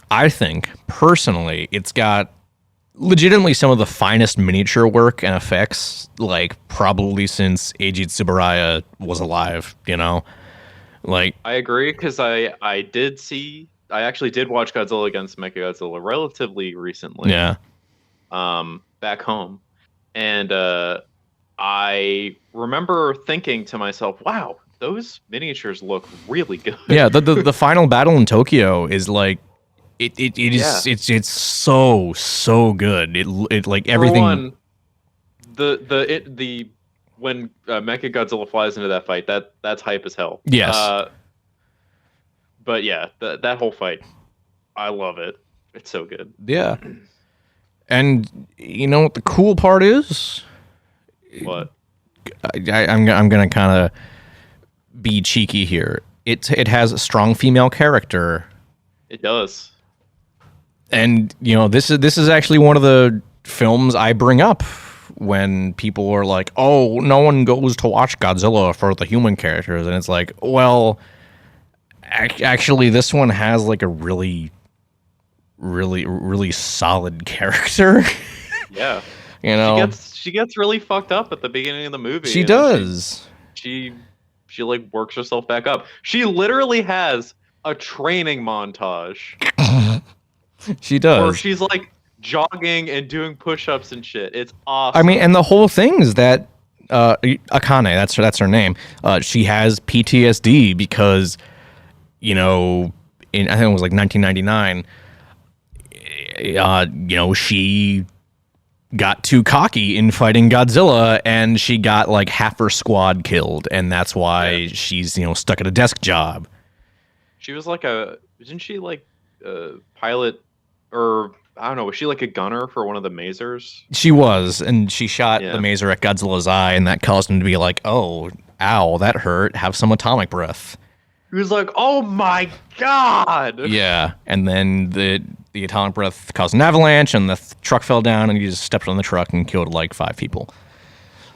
I think, personally, it's got legitimately some of the finest miniature work and effects, like, probably since Eiji Tsuburaya was alive, you know? Like, I agree, because I actually did watch Godzilla against Mechagodzilla relatively recently. Yeah. Back home. And I remember thinking to myself, wow, those miniatures look really good. Yeah, the final battle in Tokyo is like it's so good. It like everything. For one, when Mechagodzilla flies into that fight, that's hype as hell. Yes. But yeah, that whole fight, I love it. It's so good. Yeah. And you know what the cool part is? What? I'm gonna kind of be cheeky here. It has a strong female character. It does. And you know, this is actually one of the films I bring up when people are like, "Oh, no one goes to watch Godzilla for the human characters," and it's like, well, actually, this one has like a really solid character. Yeah. You know, she gets really fucked up at the beginning of the movie. She does. She like works herself back up. She literally has a training montage. She does. Where she's like jogging and doing push-ups and shit. It's awesome. I mean, and the whole thing is that Akane, that's her name. She has PTSD because, you know, I think it was like 1999. You know, she got too cocky in fighting Godzilla, and she got like half her squad killed, and that's why she's, you know, stuck at a desk job. She was like isn't she like a pilot, or I don't know, was she like a gunner for one of the masers? She was, and she shot the maser at Godzilla's eye, and that caused him to be like, oh, ow, that hurt, have some atomic breath. He was like, oh my god! Yeah, and then the atomic breath caused an avalanche, and the truck fell down, and he just stepped on the truck and killed like 5 people.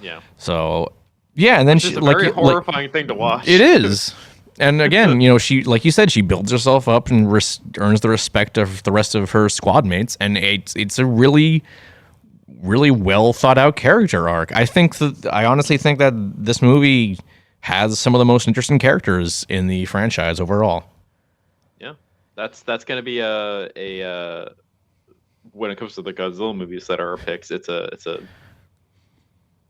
Yeah. So, yeah, and then it's a very horrifying thing to watch. It is. And again, you know, she, like you said, she builds herself up and earns the respect of the rest of her squad mates, and it's a really, really well thought out character arc. I honestly think that this movie has some of the most interesting characters in the franchise overall. Yeah, that's going to be a when it comes to the Godzilla movies that are our picks, it's a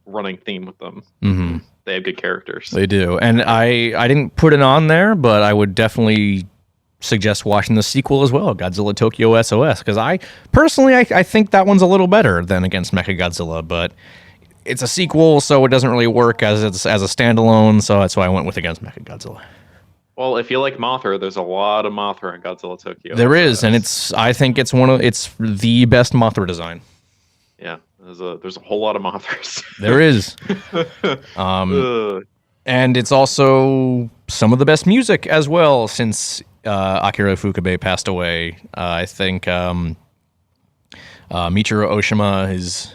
running theme with them. Mm-hmm. They have good characters. They do, and I didn't put it on there, but I would definitely suggest watching the sequel as well, Godzilla Tokyo SOS, because I think that one's a little better than Against Mechagodzilla, but it's a sequel, so it doesn't really work as a standalone, so that's why I went with Against Mechagodzilla. Well, if you like Mothra, there's a lot of Mothra in Godzilla Tokyo. There is, and I think it's the best Mothra design. Yeah, There's a whole lot of Mothras. There is. Ugh. And it's also some of the best music as well since Akira Ifukube passed away. I think Michiru Oshima is,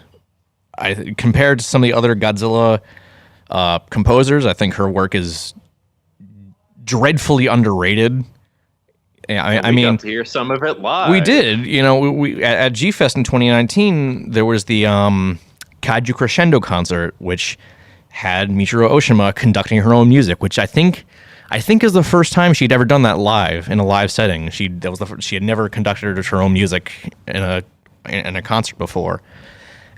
compared to some of the other Godzilla composers, I think her work is dreadfully underrated. I We mean, got to hear some of it live. we did. We at G-Fest in 2019, there was the Kaiju Crescendo concert, which had Michiru Oshima conducting her own music, which I think is the first time she'd ever done that live in a live setting. She had never conducted her own music in a concert before.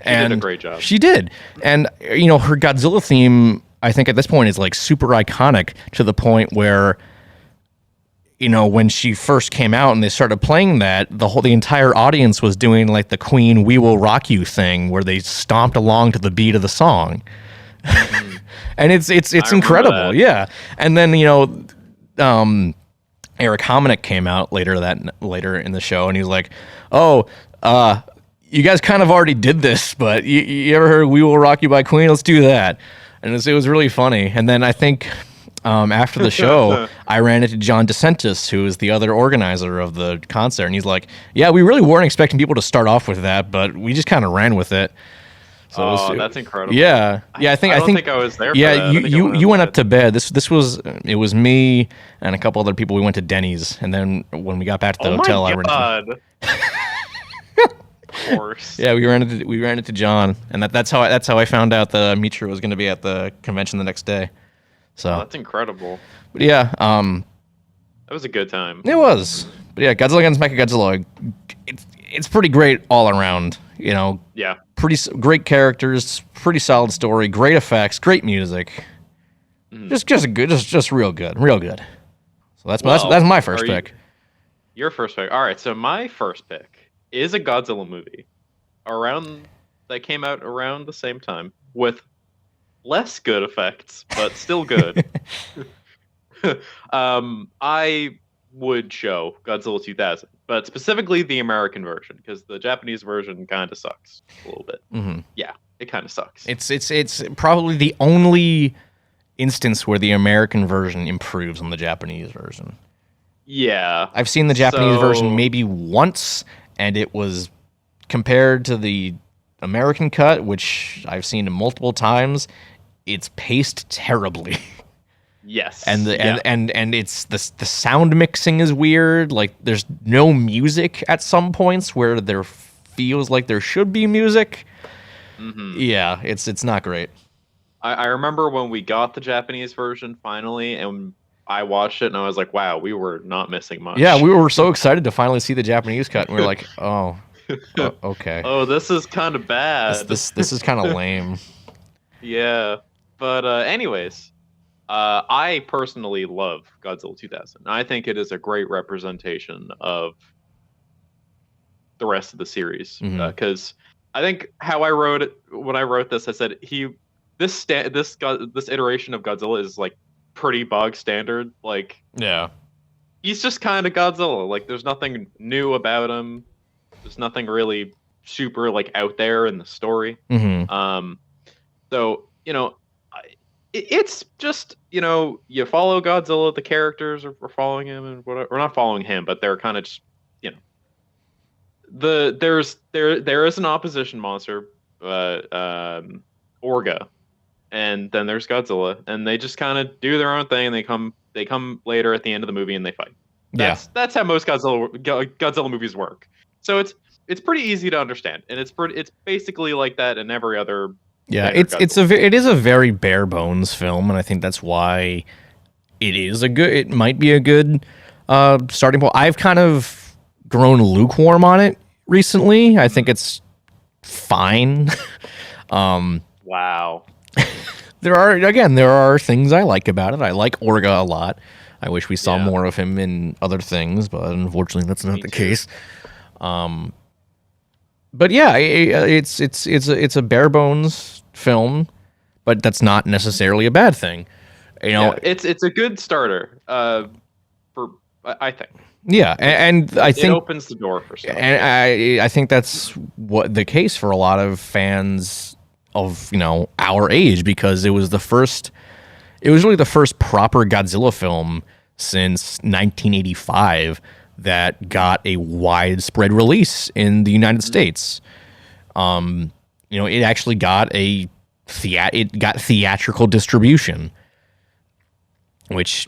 She did a great job. She did. And her Godzilla theme, I think at this point, is like super iconic to the point where when she first came out and they started playing that, the entire audience was doing like the Queen "We Will Rock You" thing, where they stomped along to the beat of the song, and it's incredible, yeah. And then Eric Hominick came out later in the show, and he's like, "Oh, you guys kind of already did this, but you ever heard 'We Will Rock You' by Queen? Let's do that." And it was really funny. And then I think after the show, I ran into John DeSantis, who is the other organizer of the concert, and he's like, "Yeah, we really weren't expecting people to start off with that, but we just kind of ran with it." So that's incredible. Yeah. I think I was there. Yeah, for that. you went up to bed. This was me and a couple other people. We went to Denny's, and then when we got back to the hotel, my I ran God. Of course. Yeah, we ran into John, and that's how I found out that Michiru was going to be at the convention the next day. So that's incredible. But yeah, that was a good time. It was. But yeah, Godzilla against Mechagodzilla, it's pretty great all around. Yeah. Pretty great characters, pretty solid story, great effects, great music. Just real good. So that's my first pick. Your first pick. All right, so my first pick is a Godzilla movie that came out around the same time with less good effects, but still good. I would show Godzilla 2000, but specifically the American version, because the Japanese version kind of sucks a little bit. Mm-hmm. Yeah, it kind of sucks. It's probably the only instance where the American version improves on the Japanese version. Yeah. I've seen the Japanese version maybe once, and it was compared to the American cut, which I've seen multiple times. It's paced terribly. Yes. And it's the sound mixing is weird. Like there's no music at some points where there feels like there should be music. Mm-hmm. Yeah, it's not great. I remember when we got the Japanese version finally, and I watched it and I was like, wow, we were not missing much. Yeah, we were so excited to finally see the Japanese cut, and we were like, oh okay. Oh, this is kind of bad. This is kind of lame. Yeah. But anyways, I personally love Godzilla 2000. I think it is a great representation of the rest of the series. Because I think how I wrote it when I wrote this, I said this iteration of Godzilla is like pretty bog standard. Like, yeah, he's just kind of Godzilla. Like, there's nothing new about him. There's nothing really super like out there in the story. Mm-hmm. So it's just you follow Godzilla. The characters are following him, and whatever. We're not following him, but they're kind of just there is an opposition monster, Orga, and then there's Godzilla, and they just kind of do their own thing. And they come later at the end of the movie and they fight. That's how most Godzilla movies work. So it's pretty easy to understand, and it's basically like that in every other. Yeah, it is a very bare bones film, and I think that's why it might be a good starting point. I've kind of grown lukewarm on it recently. I think it's fine. Wow. There are things I like about it. I like Orga a lot. I wish we saw more of him in other things, but unfortunately that's not the case. But yeah, it's a bare bones film, but that's not necessarily a bad thing. It's a good starter. I think. Yeah, and I It think opens the door for stuff. and I think that's what the case for a lot of fans of our age, because it was really the first proper Godzilla film since 1985 that got a widespread release in the United States. It actually got theatrical distribution, which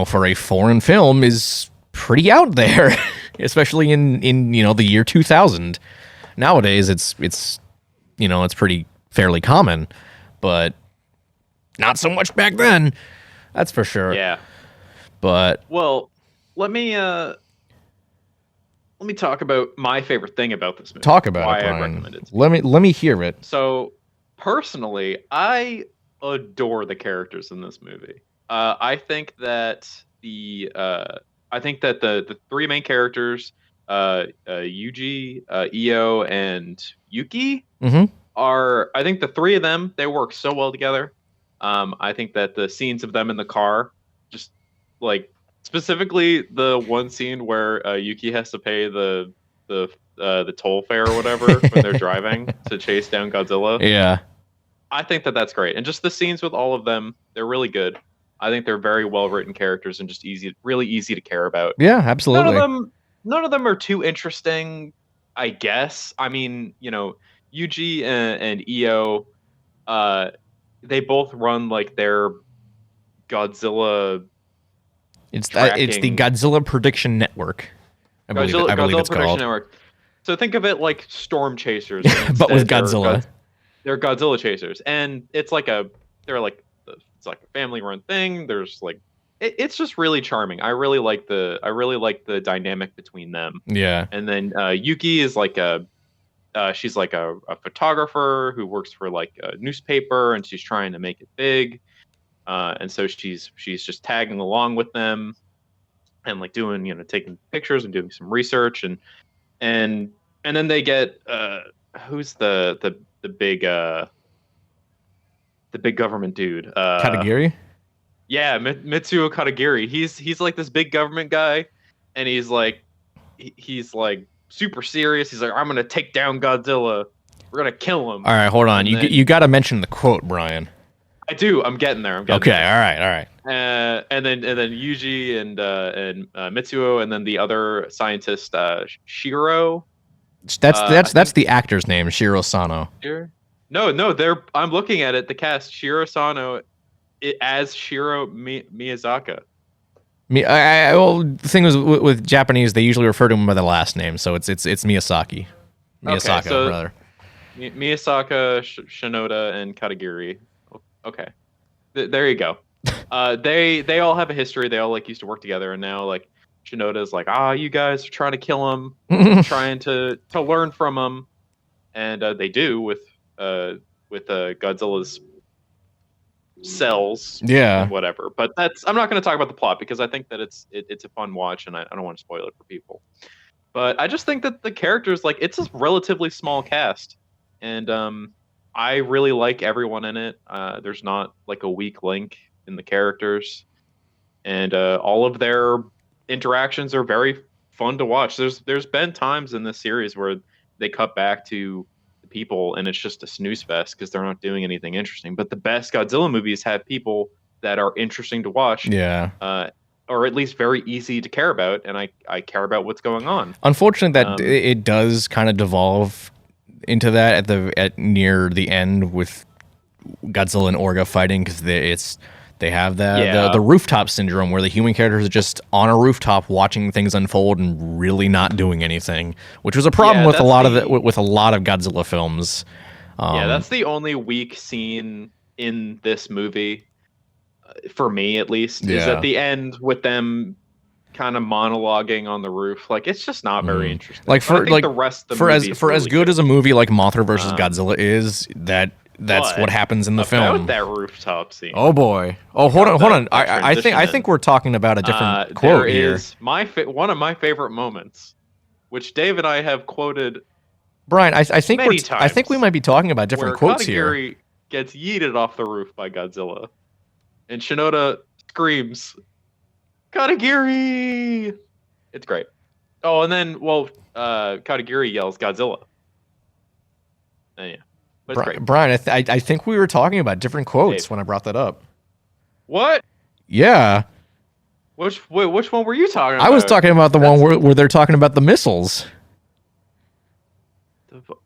for a foreign film is pretty out there, especially in the year 2000. Nowadays, it's pretty fairly common, but not so much back then. That's for sure. Yeah. But well, let me talk about my favorite thing about this movie. Talk about why it, Brian. I recommend it. Let me hear it. So, personally, I adore the characters in this movie. I think that the three main characters, Yuji, Io, and Yuki, are. I think the three of them, they work so well together. I think that the scenes of them in the car, just like specifically the one scene where Yuki has to pay the toll fare or whatever when they're driving to chase down Godzilla. Yeah, I think that that's great, and just the scenes with all of them, they're really good. I think they're very well written characters and just really easy to care about. Yeah, absolutely. None of them are too interesting, I guess. I mean, Yuji and Io, they both run like their Godzilla. It's the Godzilla Prediction Network. I believe it's Prediction called. Network. So think of it like Storm Chasers, but with Godzilla. They're Godzilla chasers, and it's like a family-run thing. There's like it's just really charming. I really like the dynamic between them. Yeah. And then Yuki is like she's like a photographer who works for like a newspaper, and she's trying to make it big. And so she's just tagging along with them and like doing, taking pictures and doing some research, and then they get who's the big government dude, Katagiri. Yeah, Mitsuo Katagiri. He's like this big government guy, and he's like super serious. He's like, I'm gonna take down Godzilla. We're gonna kill him. All right, hold on. You got to mention the quote, Brian. I do. I'm getting there. Okay. All right. And then Yuji and Mitsuo, and then the other scientist, Shiro. That's the actor's name, Shiro Sano. No. I'm looking at it. The cast: Shiro Sano as Shiro Miyazaki. Well, the thing was with Japanese, they usually refer to him by the last name, so it's Miyazaki. Miyazaki, brother. Miyazaki, Shinoda, and Katagiri. Okay, there you go. They all have a history. They all used to work together, and now Shinoda's you guys are trying to kill him, trying to learn from him, and they do with Godzilla's cells, and whatever. But I'm not going to talk about the plot because I think that it's a fun watch, and I don't want to spoil it for people. But I just think that the characters, it's a relatively small cast, and I really like everyone in it. There's not a weak link in the characters, and all of their interactions are very fun to watch. There's been times in this series where they cut back to the people, and it's just a snooze fest because they're not doing anything interesting. But the best Godzilla movies have people that are interesting to watch. Yeah. Or at least very easy to care about, and I care about what's going on. Unfortunately, that it does kind of devolve into that at near the end with Godzilla and Orga fighting, because they have the rooftop syndrome where the human characters are just on a rooftop watching things unfold and really not doing anything, which was a problem with a lot of Godzilla films. That's the only weak scene in this movie, for me at least, is at the end with them kind of monologuing on the roof. it's just not very interesting. The rest of the movie for as good as a movie like Mothra vs. Godzilla is, that's what happens in the film. About that rooftop scene. Oh boy. Oh, hold on. I think we're talking about a different quote here. There is one of my favorite moments, which Dave and I have quoted. Brian, I think we might be talking about different quotes here. Katagiri gets yeeted off the roof by Godzilla, and Shinoda screams, "Katagiri!" It's great. Oh, and then Katagiri yells Godzilla. Yeah, but it's great. Brian, I think we were talking about different quotes when I brought that up. What? Yeah. Which one were you talking about? I was talking about the one where they're talking about the missiles.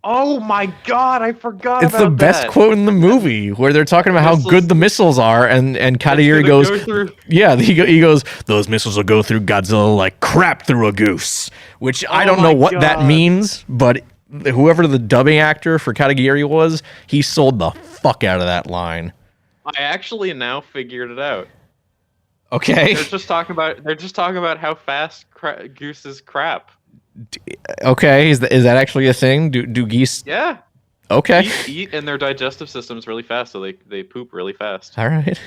Oh my god, I forgot it's about that. It's the best quote in the movie where they're talking about how good the missiles are, and Katagiri goes, he goes, those missiles will go through Godzilla like crap through a goose, which I don't know what that means, but whoever the dubbing actor for Katagiri was, he sold the fuck out of that line. I actually now figured it out. Okay. They're just talking about how fast gooses crap. Okay, is that actually a thing? Do geese? Yeah. Okay. Geese eat and their digestive system's really fast, so they poop really fast. All right.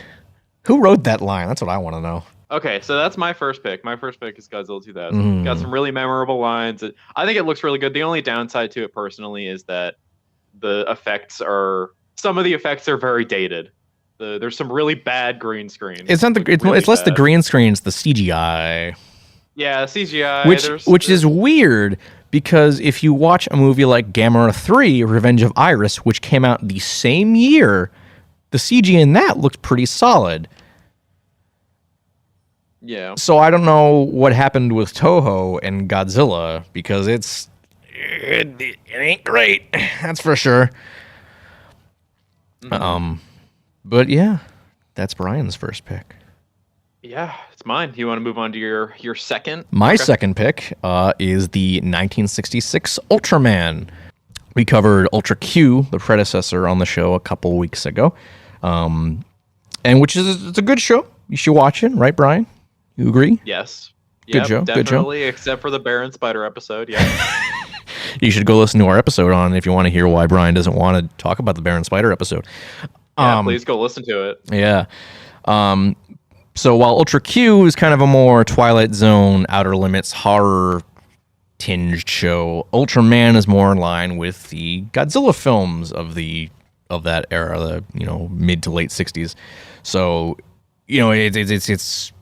Who wrote that line? That's what I want to know. Okay, so that's my first pick. My first pick is Godzilla 2000. Got some really memorable lines. I think it looks really good. The only downside to it personally is that some of the effects are very dated. There's some really bad green screen. It's less the green screen, it's the CGI. Yeah, CGI. Which is weird, because if you watch a movie like Gamera 3, Revenge of Iris, which came out the same year, the CG in that looked pretty solid. Yeah. So I don't know what happened with Toho and Godzilla, because it ain't great, that's for sure. But yeah, that's Brian's first pick. Yeah, it's mine. You want to move on to your second? My second pick is the 1966 Ultraman. We covered Ultra Q, the predecessor, on the show a couple weeks ago, and it's a good show. You should watch it, right, Brian? You agree? Yes. Good show. Definitely, except for the Bear and Spider episode. Yeah. You should go listen to our episode on if you want to hear why Brian doesn't want to talk about the Bear and Spider episode. Yeah, please go listen to it. Yeah. So while Ultra Q is kind of a more Twilight Zone, Outer Limits, horror tinged show, Ultraman is more in line with the Godzilla films of that era, the mid to late 60s. So it's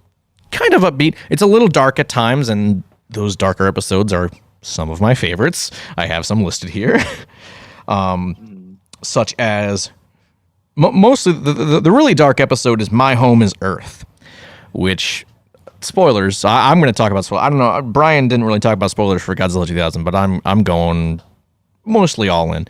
kind of upbeat. It's a little dark at times, and those darker episodes are some of my favorites. I have some listed here, such as mostly the really dark episode is My Home is Earth, which, spoilers, I'm going to talk about spoilers. I don't know, Brian didn't really talk about spoilers for Godzilla 2000, but I'm going mostly all in.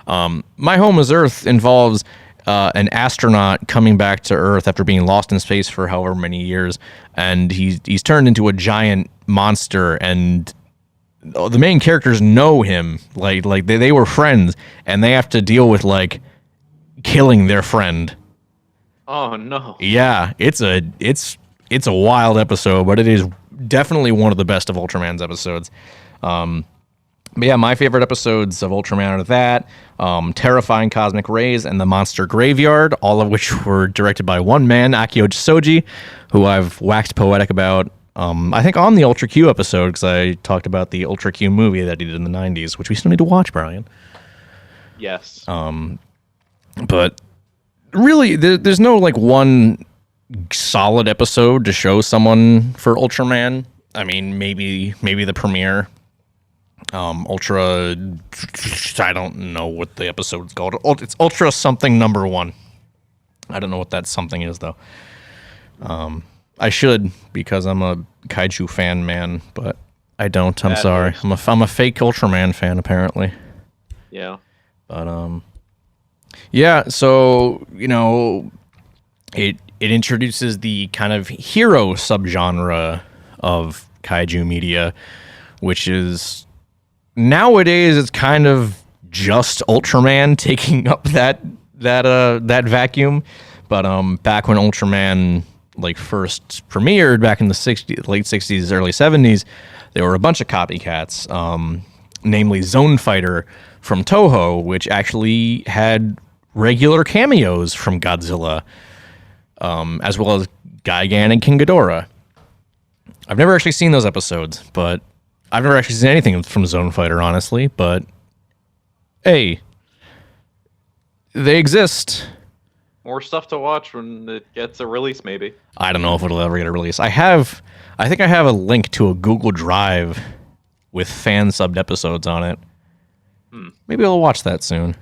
My Home is Earth involves an astronaut coming back to Earth after being lost in space for however many years, and he's turned into a giant monster, and the main characters know him, like they were friends, and they have to deal with like killing their friend. Oh no. Yeah, it's a wild episode, but it is definitely one of the best of Ultraman's episodes. But yeah, my favorite episodes of Ultraman are that, Terrifying Cosmic Rays, and The Monster Graveyard, all of which were directed by one man, Akio Soji, who I've waxed poetic about, I think on the Ultra Q episode, because I talked about the Ultra Q movie that he did in the 90s, which we still need to watch, Brian. Yes. But really, there's no like one solid episode to show someone for Ultraman. I mean, maybe the premiere. Ultra, I don't know what the episode's called. It's Ultra something number 1. I don't know what that something is though. I should, because I'm a Kaiju fan man, but I don't. I'm sorry. I'm a fake Ultraman fan apparently. Yeah. But yeah. So it introduces the kind of hero subgenre of Kaiju media, which is nowadays it's kind of just Ultraman taking up that vacuum. But back when Ultraman like first premiered back in the late 60s, early 70s, there were a bunch of copycats, namely Zone Fighter from Toho, which actually had regular cameos from Godzilla, as well as Gigan and King Ghidorah. I've never actually seen those episodes, but I've never actually seen anything from Zone Fighter, honestly, but hey, they exist. more stuff to watch when it gets a release, maybe. I don't know if it'll ever get a release. I think I have a link to a Google Drive with fan subbed episodes on it. Maybe I'll watch that soon.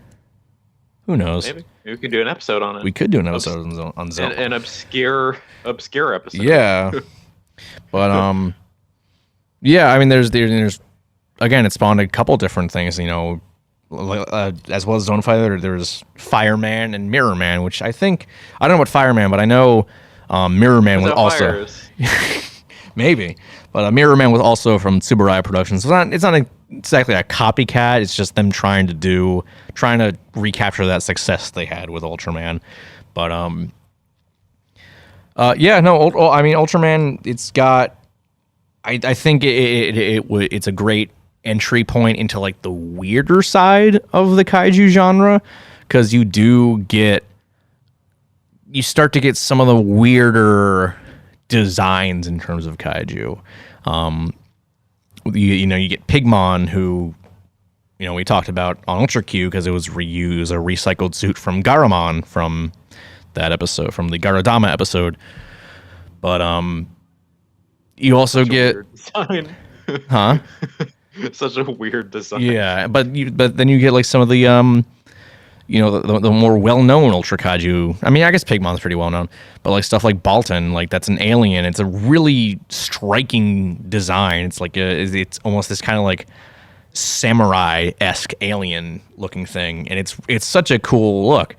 Who knows? Maybe we could do an episode on it. We could do an episode on Zelda. An obscure episode. Yeah. But yeah, I mean there's again, it spawned a couple different things, you know, as well as Zone Fighter. There's Fireman and Mirror Man, which I don't know about Fireman, but I know Mirror Man was also maybe, but Mirror Man was also from Tsuburaya Productions. It's not exactly a copycat. It's just them trying to recapture that success they had with Ultraman. But yeah, no, I mean Ultraman. It's got. I think it's a great entry point into like the weirder side of the kaiju genre, because you start to get some of the weirder designs in terms of kaiju. You get Pigmon, who, you know, we talked about on Ultra Q because it was a recycled suit from Garamon from that episode, from the Garadama episode. But you also get huh? Such a weird design. Yeah, but then you get like some of the you know, the more well-known Ultra Kaiju. I mean, I guess Pigmon's pretty well-known, but like stuff like Baltan, like that's an alien. It's a really striking design. It's like it's almost this kind of like samurai-esque alien-looking thing, and it's such a cool look.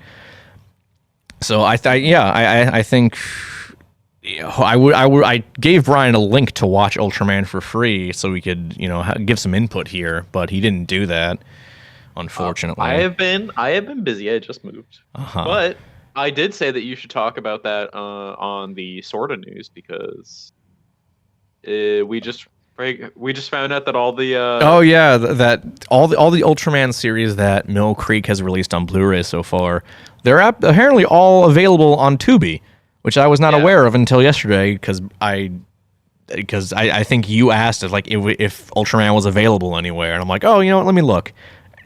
So I think I gave Brian a link to watch Ultraman for free so we could, you know, give some input here, but he didn't do that. Unfortunately, I have been busy. I just moved, but I did say that you should talk about that on the Sorta News, because we just found out that all the that all the Ultraman series that Mill Creek has released on Blu-ray so far, they're apparently all available on Tubi, which I was not aware of until yesterday, because I think you asked if Ultraman was available anywhere, and I'm like, oh, you know what, let me look.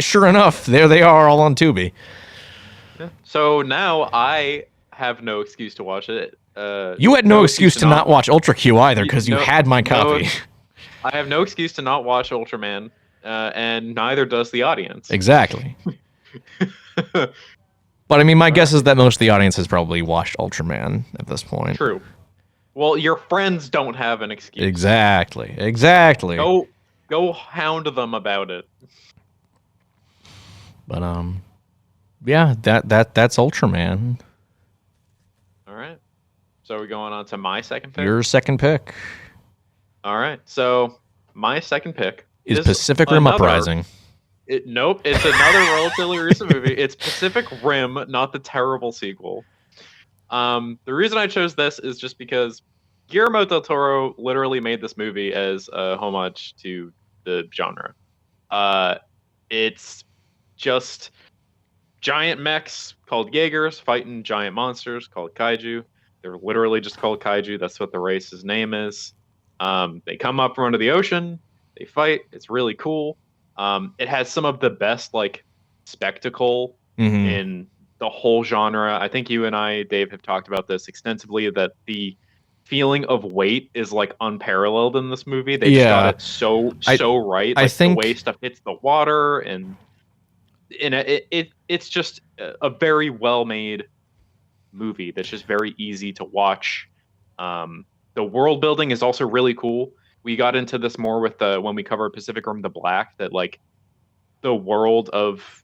Sure enough, there they are, all on Tubi. Yeah. So now I have no excuse to watch it. You had no excuse to not watch Ultra Q either, because you had my copy. I have no excuse to not watch Ultraman, and neither does the audience. Exactly. But I mean, my guess is that most of the audience has probably watched Ultraman at this point. True. Well, your friends don't have an excuse. Exactly. Go hound them about it. But yeah, that's Ultraman. All right. So we're going on to my second pick. Your second pick. All right. So my second pick is Pacific Rim Uprising. Nope, it's another relatively recent movie. It's Pacific Rim, not the terrible sequel. The reason I chose this is just because Guillermo del Toro literally made this movie as a homage to the genre. It's just giant mechs called Jaegers fighting giant monsters called Kaiju. They're literally just called Kaiju. That's what the race's name is. They come up from under the ocean. They fight. It's really cool. It has some of the best like spectacle in the whole genre. I think you and I, Dave, have talked about this extensively, that the feeling of weight is like unparalleled in this movie. They just got it so right. Like, I think the way stuff hits the water, and it's just a very well made movie that's just very easy to watch. The world building is also really cool. We got into this more with when we covered Pacific Rim the Black, that like the world of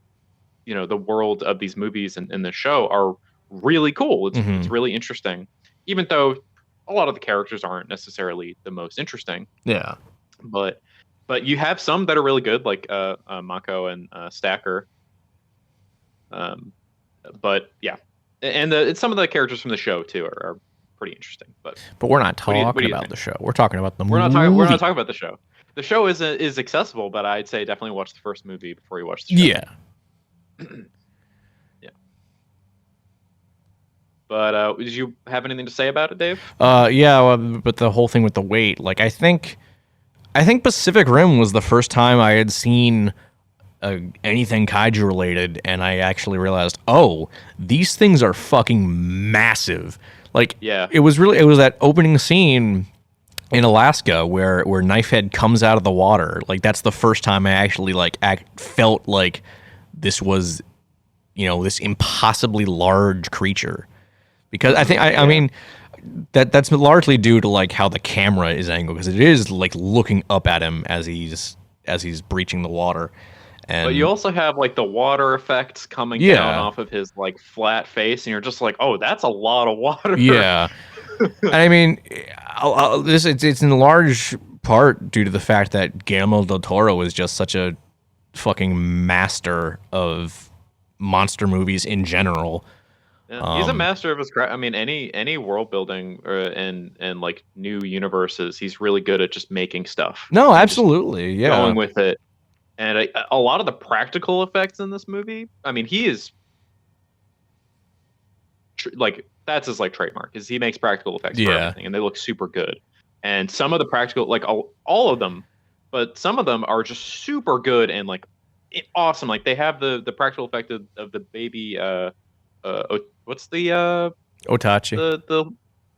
these movies and the show are really cool. It's really interesting, even though a lot of the characters aren't necessarily the most interesting. Yeah, but you have some that are really good, like Mako and Stacker. But yeah, and some of the characters from the show too are pretty interesting. But we're not talking about the show. We're talking about the movie. We're not talking about the show. The show is accessible, but I'd say definitely watch the first movie before you watch the show. Yeah. Yeah. But did you have anything to say about it, Dave? Yeah, but the whole thing with the weight, like I think Pacific Rim was the first time I had seen anything kaiju related, and I actually realized, oh, these things are fucking massive. Like, Yeah. it was that opening scene in Alaska where Knifehead comes out of the water. Like, that's the first time I actually felt like this was, this impossibly large creature. Because I mean, that's largely due to like how the camera is angled, because it is like looking up at him as he's breaching the water. And But you also have like the water effects coming down off of his like flat face, and you're just like, oh, that's a lot of water. Yeah. And I mean, it's in large part due to the fact that Guillermo del Toro is just such a fucking master of monster movies in general. Yeah, he's a master of his craft. I mean, any world building and like new universes, he's really good at just making stuff. No, absolutely, yeah, going with it. And a lot of the practical effects in this movie, I mean, he is like, that's his like trademark, is he makes practical effects for everything, and they look super good. And some of the practical, like all of them, but some of them are just super good and like awesome. Like they have the practical effect of the baby. What's the Otachi?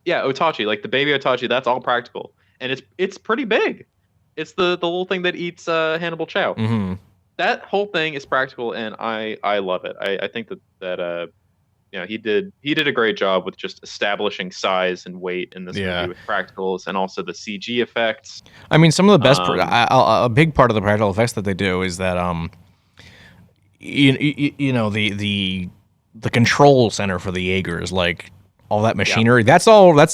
Otachi. Like the baby Otachi. That's all practical, and it's pretty big. It's the little thing that eats Hannibal Chow. Mm-hmm. That whole thing is practical, and I love it. I think that he did a great job with just establishing size and weight in this movie with practicals and also the CG effects. I mean, some of the best, a big part of the practical effects that they do is that the control center for the Jaegers, like all that machinery, that's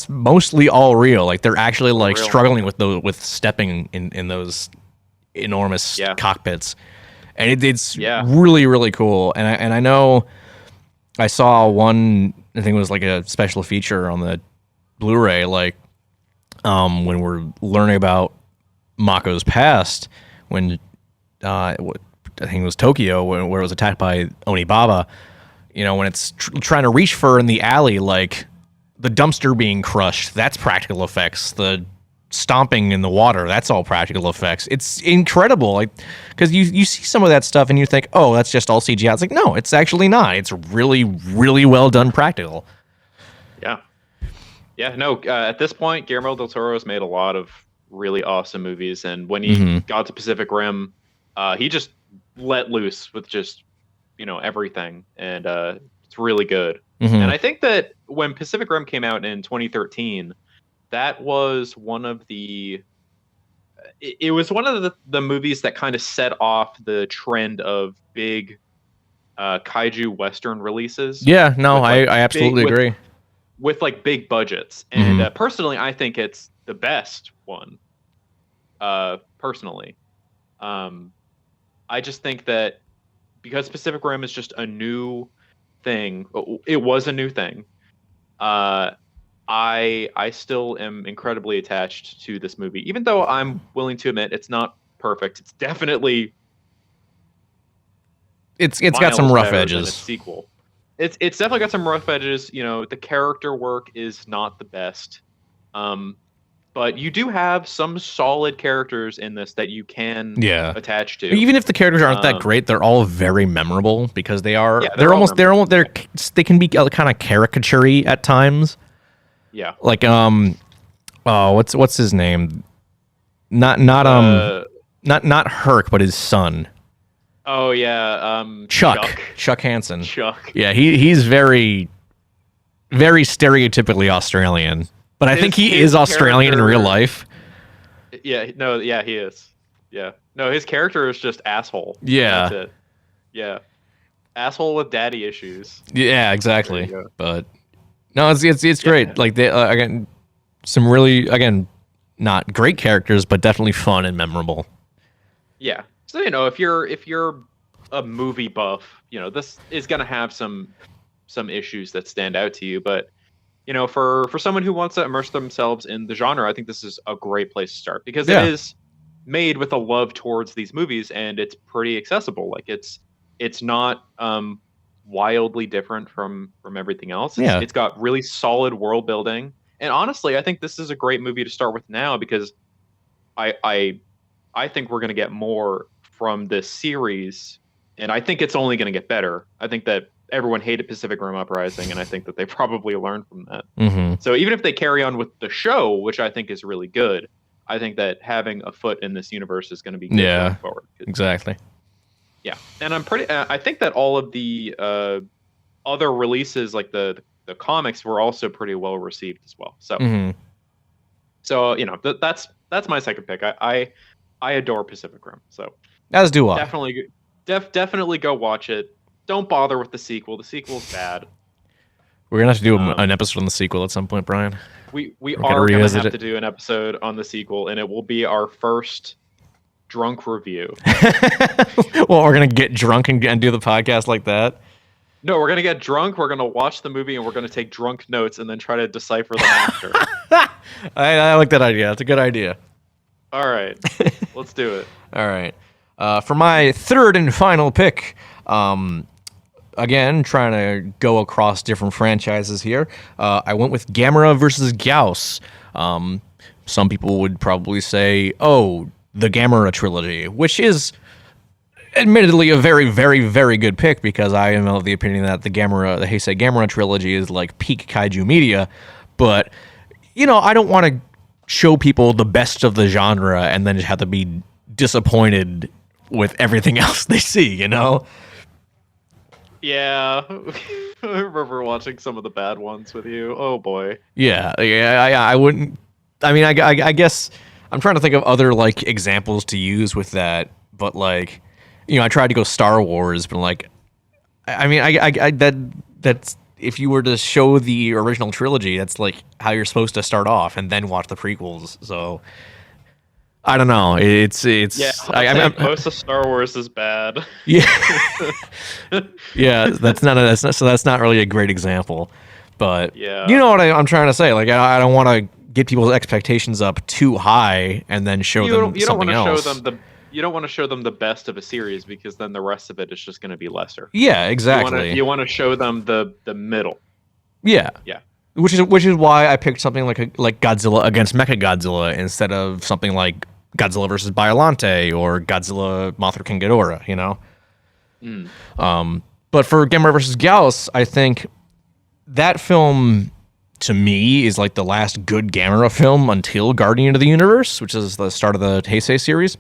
mostly all real. Like they're actually like struggling with stepping in those enormous cockpits, and it's really, really cool. And I know I saw one, I think it was like a special feature on the Blu-ray, like when we're learning about Mako's past, when I think it was Tokyo, where it was attacked by Onibaba. When it's trying to reach for her in the alley, like the dumpster being crushed, that's practical effects. The stomping in the water, that's all practical effects. It's incredible, like, because you see some of that stuff and you think, oh, that's just all CGI. It's like, no, it's actually not. It's really, really well done practical. At this point, Guillermo del Toro has made a lot of really awesome movies, and when he got to Pacific Rim, he just let loose with just everything, and it's really good. And I think that when Pacific Rim came out in 2013, that was one of the movies that kind of set off the trend of big kaiju Western releases. Yeah, no, I absolutely agree. With like big budgets, and personally, I think it's the best one. Personally, I just think that because Pacific Rim is just a new thing, it was a new thing. I still am incredibly attached to this movie, even though I'm willing to admit it's not perfect. It's definitely it's got some rough edges. Its sequel. It's definitely got some rough edges. The character work is not the best. But you do have some solid characters in this that you can attach to. Even if the characters aren't that great, they're all very memorable because they are. They can be kind of caricature-y at times. Yeah. Like what's his name? Not Herc, but his son. Oh yeah, Chuck Hansen. Chuck. Yeah, he's very, very stereotypically Australian. But I think he is Australian in real life. He is. Yeah. No, his character is just asshole. Yeah. That's it. Yeah. Asshole with daddy issues. Yeah, exactly. But no, it's great. Like they again, some really not great characters, but definitely fun and memorable. Yeah. So if you're a movie buff, this is gonna have some issues that stand out to you, but for someone who wants to immerse themselves in the genre, I think this is a great place to start because it is made with a love towards these movies, and it's pretty accessible. Like it's not wildly different from everything else. It's got really solid world building, and honestly, I think this is a great movie to start with now because I think we're going to get more from this series, and I think it's only going to get better. I think that everyone hated Pacific Rim Uprising, and I think that they probably learned from that. Mm-hmm. So even if they carry on with the show, which I think is really good, I think that having a foot in this universe is going to be good going forward. Exactly. Yeah, and I think that all of the other releases, like the comics, were also pretty well received as well. So, so you know, that's my second pick. I adore Pacific Rim. So as do I. Definitely go watch it. Don't bother with the sequel. The sequel's bad. We're gonna have to do an episode on the sequel at some point, Brian. We are gonna have to do an episode on the sequel, and it will be our first drunk review. Well, we're gonna get drunk and do the podcast like that. No, we're gonna get drunk. We're gonna watch the movie, and we're gonna take drunk notes, and then try to decipher them after. I like that idea. That's a good idea. All right, let's do it. All right. For my third and final pick, again, trying to go across different franchises here, I went with Gamera versus Gyaos. Some people would probably say, oh, the Gamera trilogy, which is admittedly a very, very, very good pick, because I am of the opinion that the Heisei Gamera trilogy is like peak kaiju media. But, you know, I don't want to show people the best of the genre and then just have to be disappointed with everything else they see, you know? Yeah. I remember watching some of the bad ones with you. Oh boy. Yeah, I wouldn't. I mean, I guess I'm trying to think of other like examples to use with that, but like, you know, I tried to go Star Wars, but like, I mean, that's if you were to show the original trilogy, that's like how you're supposed to start off and then watch the prequels. So I don't know. It's yeah. Most of Star Wars is bad. Yeah, yeah. That's not really a great example, but yeah, you know what I'm trying to say. Like, I don't want to get people's expectations up too high and then show them something else. You don't want to show them the best of a series, because then the rest of it is just going to be lesser. Yeah, exactly. You want to show them the middle. Yeah. Yeah. Which is why I picked something like Godzilla against Mechagodzilla instead of something like Godzilla versus Biollante or Godzilla Mothra King Ghidorah, you know? But for Gamera versus Gyaos, I think that film, to me, is like the last good Gamera film until Guardian of the Universe, which is the start of the Heisei series.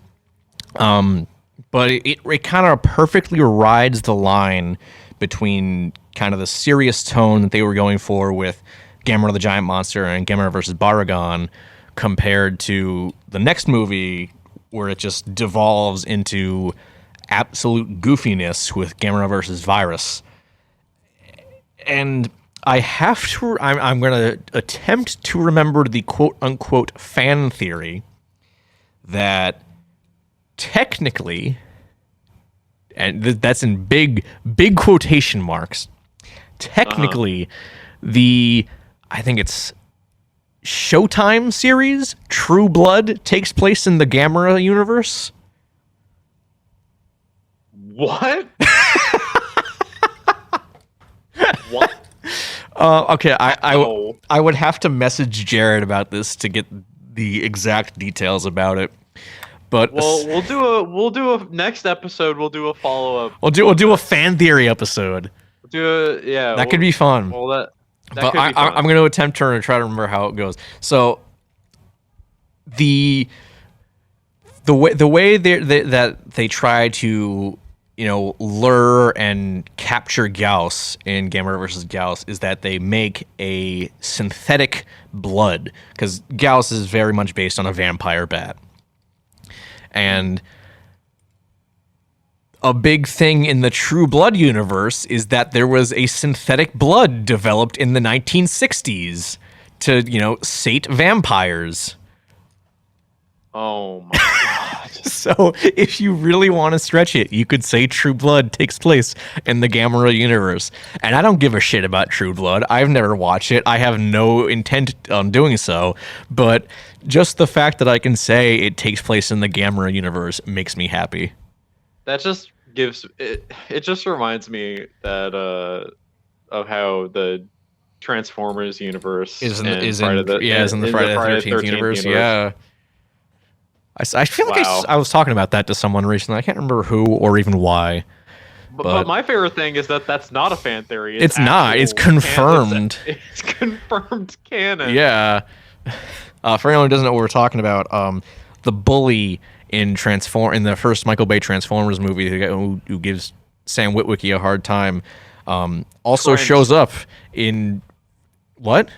But it kind of perfectly rides the line between kind of the serious tone that they were going for with Gamera the Giant Monster and Gamera versus Baragon, compared to the next movie where it just devolves into absolute goofiness with Gamera versus Virus. And I have to, I'm going to attempt to remember the quote-unquote fan theory that technically, and that's in big quotation marks, technically I think it's Showtime series, True Blood, takes place in the Gamera universe. What? What? Okay, I would have to message Jared about this to get the exact details about it. But well, we'll do a next episode. We'll do a follow up. We'll do a fan theory episode. That could be fun. Well, that but could be fun. I'm going to attempt to try to remember how it goes. So the way that they try to, you know, lure and capture Gyaos in Gamera vs. Gyaos is that they make a synthetic blood, because Gyaos is very much based on a vampire bat. And a big thing in the True Blood universe is that there was a synthetic blood developed in the 1960s to, you know, sate vampires. Oh my god. So if you really want to stretch it, you could say True Blood takes place in the Gamera universe. And I don't give a shit about True Blood. I've never watched it. I have no intent on doing so. But just the fact that I can say it takes place in the Gamera universe makes me happy. That just gives it just reminds me that of how the Transformers universe is in the Friday the 13th universe. Yeah. I feel like Wow. I was talking about that to someone recently. I can't remember who or even why. But my favorite thing is that that's not a fan theory. It's not. It's actual confirmed. It's confirmed canon. Yeah. For anyone who doesn't know what we're talking about, the bully in the first Michael Bay Transformers movie, the guy who gives Sam Witwicky a hard time, also Trent. shows up in what?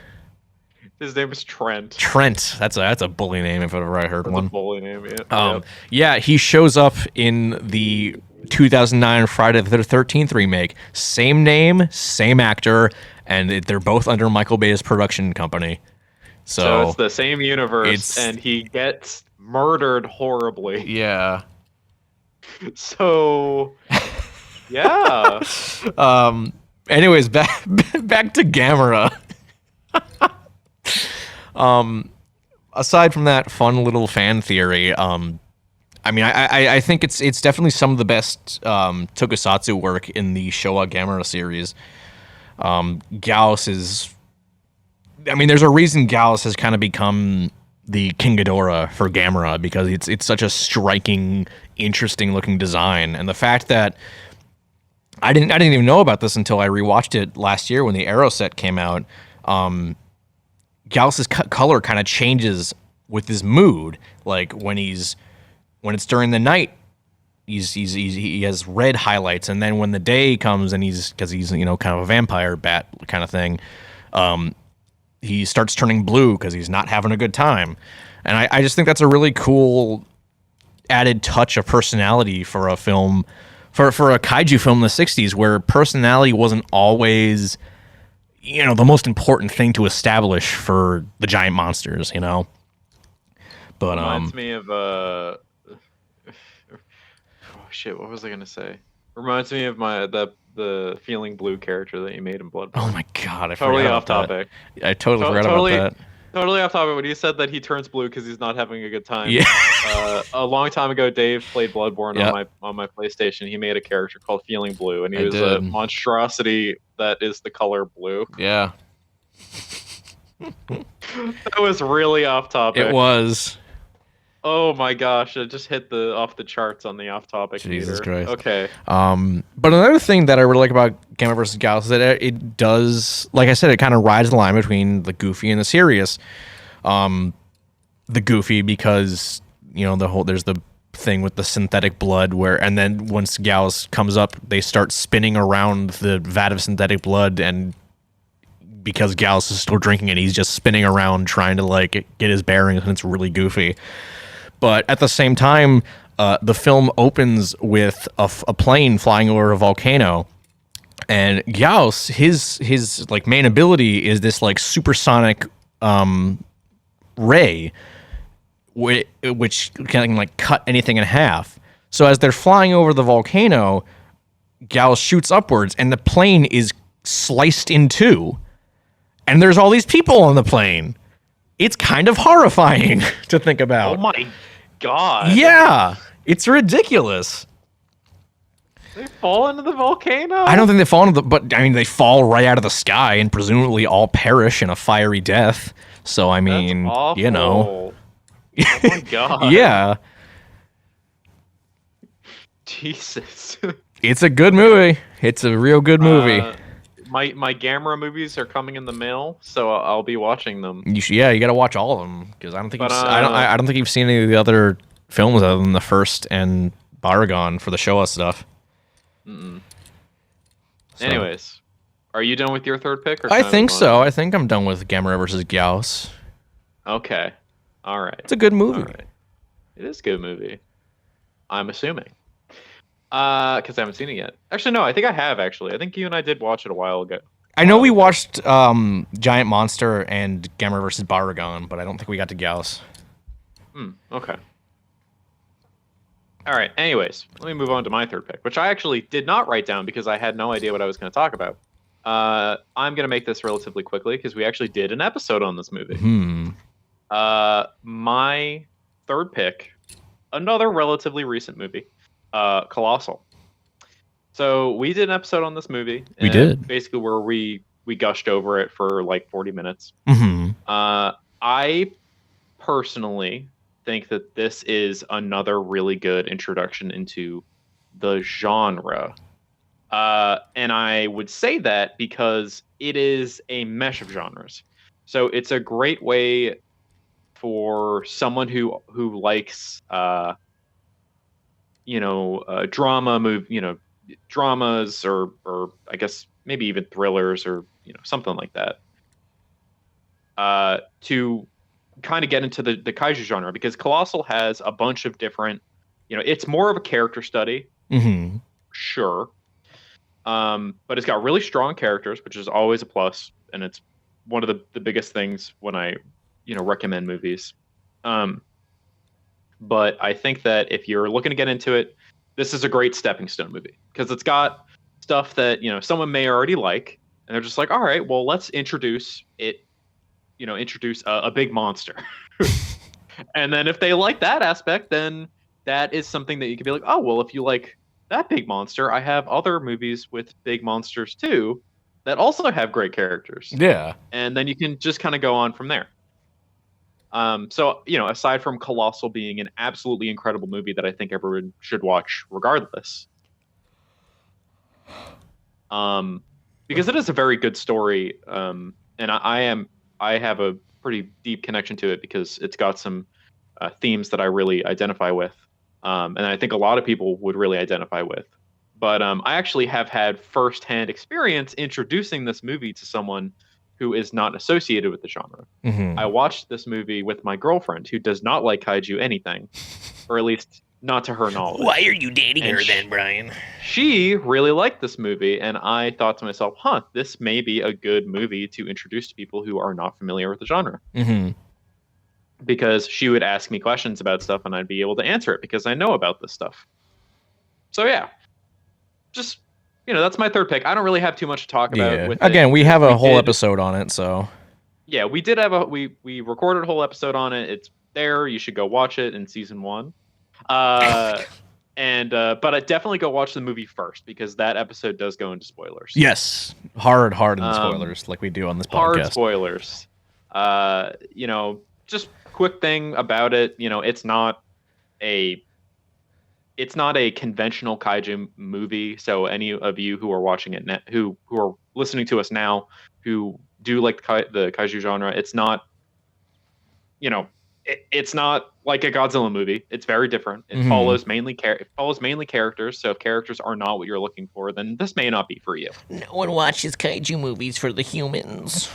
His name is Trent. Trent. That's a bully name if ever I heard That's one. a bully name. Yeah. Yeah, he shows up in the 2009 Friday the 13th remake. Same name, same actor, and they're both under Michael Bay's production company. So it's the same universe, and he gets murdered horribly. Yeah. So, yeah. Anyways, back to Gamera. Aside from that fun little fan theory, I mean, I think it's definitely some of the best tokusatsu work in the Showa Gamera series. Gyaos is, I mean, there's a reason Gyaos has kind of become the King Ghidorah for Gamera, because it's such a striking, interesting looking design, and the fact that I didn't even know about this until I rewatched it last year when the Arrow set came out. Gyaos' color kind of changes with his mood, like when it's during the night, he has red highlights, and then when the day comes and because he's kind of a vampire bat kind of thing, he starts turning blue because he's not having a good time, and I just think that's a really cool added touch of personality for a film, for a kaiju film in the '60s, where personality wasn't always the most important thing to establish for the giant monsters, But reminds me of oh shit, what was I gonna say? Reminds me of the Feeling Blue character that you made in Bloodborne. Oh my god, I totally forgot off about topic. That. I totally forgot about that. Totally off topic. When you said that he turns blue because he's not having a good time. Yeah. A long time ago, Dave played Bloodborne Yep. on my PlayStation. He made a character called Feeling Blue, and he I was did. a monstrosity that is the color blue. Yeah. That was really off topic. It was. Oh my gosh! It just hit off the charts on the off topic. Jesus meter. Christ. Okay. But another thing that I really like about Gamera vs. Gyaos is that it does, like I said, it kind of rides the line between the goofy and the serious. The goofy because there's the thing with the synthetic blood and then once Gyaos comes up, they start spinning around the vat of synthetic blood, and because Gyaos is still drinking it, he's just spinning around trying to get his bearings, and it's really goofy. But at the same time, the film opens with a plane flying over a volcano, and Gyaos, his main ability is this supersonic ray, which can cut anything in half. So as they're flying over the volcano, Gyaos shoots upwards, and the plane is sliced in two, and there's all these people on the plane. It's kind of horrifying to think about. Oh my god. Yeah, it's ridiculous. They fall into the volcano? I don't think they fall into but I mean, they fall right out of the sky and presumably all perish in a fiery death. So, I mean, That's awful. Oh my god. Yeah. Jesus. It's a good movie. It's a real good movie. My Gamera movies are coming in the mail, so I'll be watching them. You got to watch all of them, because I don't think I don't think you've seen any of the other films other than the first and Baragon for the Showa stuff. Mm-mm. So. Anyways, are you done with your third pick? Or I think so. I think I'm done with Gamera vs. Gyaos. Okay. All right. It's a good movie. All right. It is a good movie. I'm assuming. Because I haven't seen it yet. Actually, no, I think I have, actually. I think you and I did watch it a while ago. I know we watched Giant Monster and Gamera vs. Baragon, but I don't think we got to Gyaos. Okay. All right. Anyways, let me move on to my third pick, which I actually did not write down because I had no idea what I was going to talk about. I'm going to make this relatively quickly because we actually did an episode on this movie. My third pick, another relatively recent movie, Colossal. So we did an episode on this movie. We did. Basically where we gushed over it for 40 minutes. Mm-hmm. I personally think that this is another really good introduction into the genre. And I would say that because it is a mesh of genres. So it's a great way for someone who likes dramas or I guess maybe even thrillers or something like that, to kind of get into the kaiju genre, because Colossal has a bunch of different, it's more of a character study, sure, but it's got really strong characters, which is always a plus, and it's one of the biggest things when I recommend movies. But I think that if you're looking to get into it, this is a great stepping stone movie, because it's got stuff that someone may already like, and they're just like, all right, well, let's introduce a big monster. And then if they like that aspect, then that is something that you could be like, oh, well, if you like that big monster, I have other movies with big monsters too that also have great characters. Yeah. And then you can just kind of go on from there. So, aside from Colossal being an absolutely incredible movie that I think everyone should watch regardless, because it is a very good story, and I have a pretty deep connection to it because it's got some themes that I really identify with, and I think a lot of people would really identify with. But I actually have had firsthand experience introducing this movie to someone who is not associated with the genre. I watched this movie with my girlfriend, who does not like kaiju anything, or at least not to her knowledge. Why are you dating her then, Brian? She really liked this movie, and I thought to myself, this may be a good movie to introduce to people who are not familiar with the genre. Because she would ask me questions about stuff, and I'd be able to answer it because I know about this stuff. So yeah, just that's my third pick. I don't really have too much to talk about with Again, it. we have a whole episode on it, so. Yeah, we did have we recorded a whole episode on it. It's there. You should go watch it in season 1. But I definitely go watch the movie first, because that episode does go into spoilers. Yes. Hard in the spoilers, like we do on this podcast. Hard spoilers. Just quick thing about it, it's not a conventional kaiju movie. So any of you who are watching it who are listening to us now, who do like the kaiju genre, it's not, it's not like a Godzilla movie. It's very different. It follows mainly characters. So if characters are not what you're looking for, then this may not be for you. No one watches kaiju movies for the humans.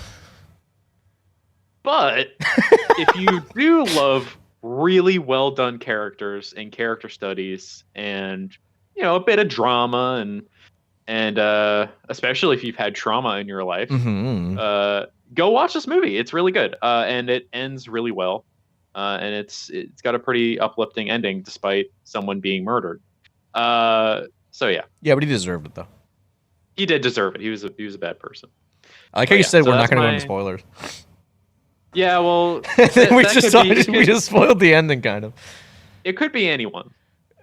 But if you do love really well done characters and character studies, and a bit of drama, and especially if you've had trauma in your life, go watch this movie. It's really good, and it ends really well, and it's got a pretty uplifting ending despite someone being murdered. So yeah, but he deserved it though. He did deserve it. He was a bad person. I like how you said we're not going to go into spoilers. Yeah, well, we just spoiled the ending, kind of. It could be anyone,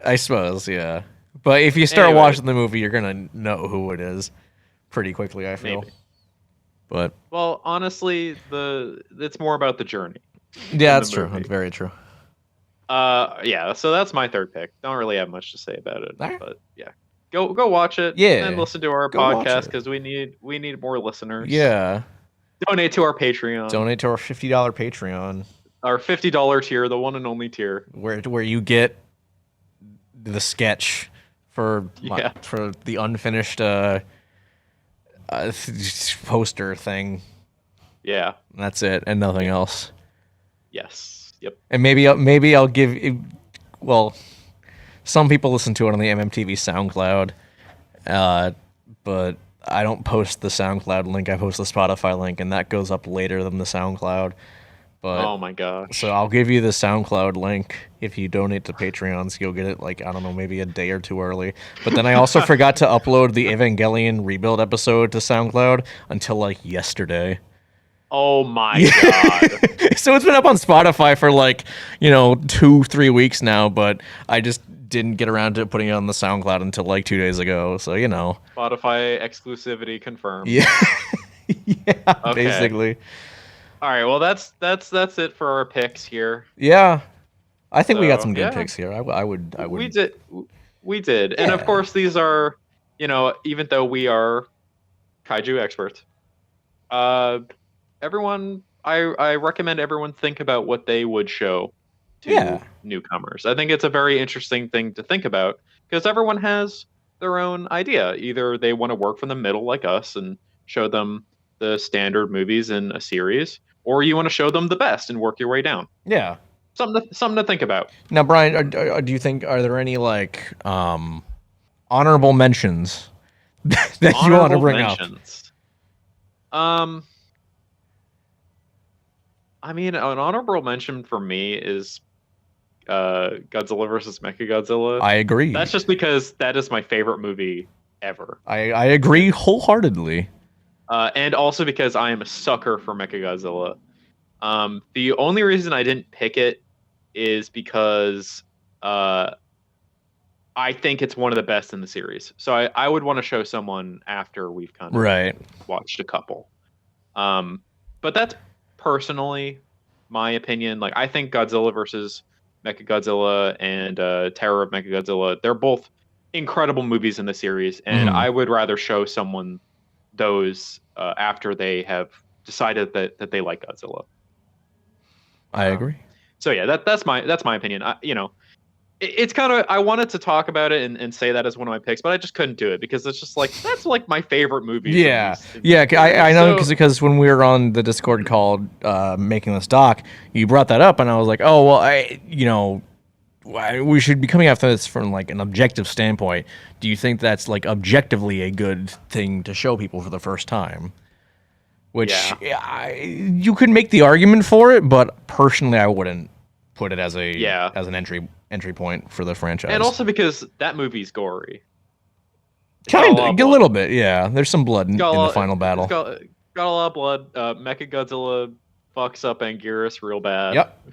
I suppose, yeah. But if you start watching the movie, you're gonna know who it is pretty quickly, I feel. Maybe. But honestly, it's more about the journey. Yeah, that's true. That's very true. Yeah. So that's my third pick. Don't really have much to say about it, but yeah, go watch it. Yeah, and listen to our podcast, because we need more listeners. Yeah. Donate to our Patreon. Donate to our $50 Patreon. Our $50 tier, the one and only tier, where you get the sketch for the unfinished poster thing. Yeah, that's it, and nothing else. Yes. Yep. And maybe I'll give. Well, some people listen to it on the MMTV SoundCloud, but I don't post the SoundCloud link. I post the Spotify link, and that goes up later than the SoundCloud. But oh my gosh! So I'll give you the SoundCloud link if you donate to Patreon. So you'll get it maybe a day or two early. But then I also forgot to upload the Evangelion Rebuild episode to SoundCloud until yesterday. Oh my god! So it's been up on Spotify for 2-3 weeks now, but I just didn't get around to putting it on the SoundCloud until 2 days ago. So Spotify exclusivity confirmed. Yeah, okay. Basically. All right, well that's it for our picks here. Yeah. I think we got some good yeah. picks here. I would. We did. And of Yeah. course, these are, even though we are kaiju experts, everyone, I recommend everyone think about what they would show to newcomers. I think it's a very interesting thing to think about because everyone has their own idea. Either they want to work from the middle like us and show them the standard movies in a series, or you want to show them the best and work your way down. Yeah. Something to think about. Now, Brian, do you think are there any honorable mentions that you want to bring up? I mean, an honorable mention for me is Godzilla versus Mechagodzilla. I agree. That's just because that is my favorite movie ever. I agree wholeheartedly. And also because I am a sucker for Mechagodzilla. The only reason I didn't pick it is because I think it's one of the best in the series. So I would want to show someone after we've kind of watched a couple. But that's personally my opinion. Like, I think Godzilla versus Mechagodzilla and Terror of Mechagodzilla, they're both incredible movies in the series, and I would rather show someone those after they have decided that they like Godzilla. I agree. So yeah, that's my opinion. It's kind of, I wanted to talk about it and say that as one of my picks, but I just couldn't do it because it's just like, that's like my favorite movie. Yeah. I know because when we were on the Discord called Making This Doc, you brought that up and I was like, oh, well, we should be coming after this from like an objective standpoint. Do you think that's like objectively a good thing to show people for the first time? Which you could make the argument for it, but personally, I wouldn't put it as an entry point for the franchise. And also because that movie's gory. Kind of, a little bit, yeah. There's some blood in the final battle. It's got a lot of blood. Mechagodzilla fucks up Anguirus real bad. Yep.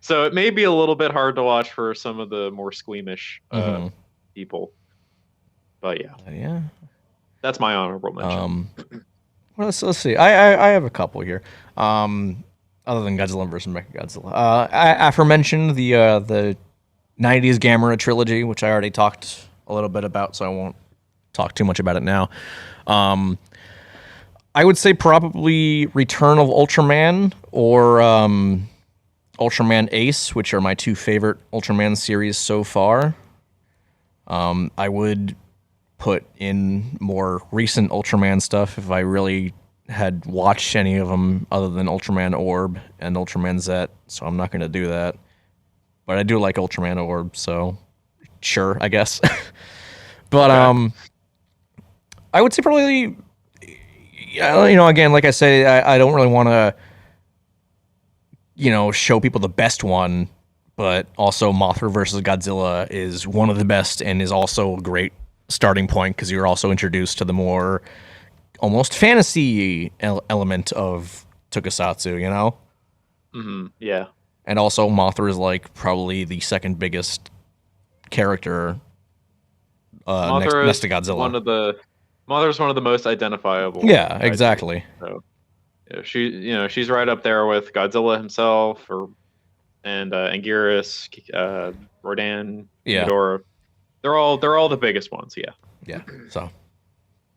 So it may be a little bit hard to watch for some of the more squeamish people. But yeah. That's my honorable mention. Well, let's see. I have a couple here. Other than Godzilla vs. Mechagodzilla. Aforementioned the 90s Gamera trilogy, which I already talked a little bit about, so I won't talk too much about it now. I would say probably Return of Ultraman or Ultraman Ace, which are my two favorite Ultraman series so far. I would put in more recent Ultraman stuff if I really had watched any of them other than Ultraman Orb and Ultraman Z, so I'm not going to do that. But I do like Ultraman Orb, so sure, I guess. But I would say probably, again, like I say, I don't really want to, show people the best one, but also Mothra versus Godzilla is one of the best and is also a great starting point because you're also introduced to the more almost fantasy element of tokusatsu, Yeah. And also Mothra is like probably the second biggest character next to Godzilla. Mothra's one of the most identifiable. Yeah, exactly. So, she's right up there with Godzilla himself and Anguirus, Rodan, Ghidorah. They're all the biggest ones, yeah. Yeah. So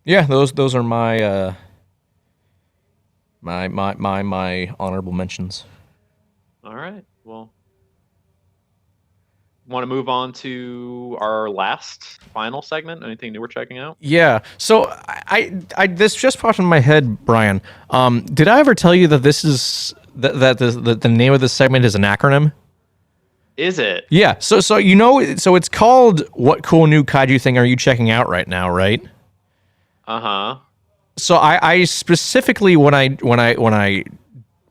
yeah, those are my my honorable mentions. All right. Well, want to move on to our last final segment? Anything new we're checking out? Yeah. So I this just popped in my head, Brian. Did I ever tell you that this is that the name of this segment is an acronym? Is it? Yeah. So it's called What Cool New Kaiju Thing Are You Checking Out Right Now, right? Uh-huh. So I specifically when I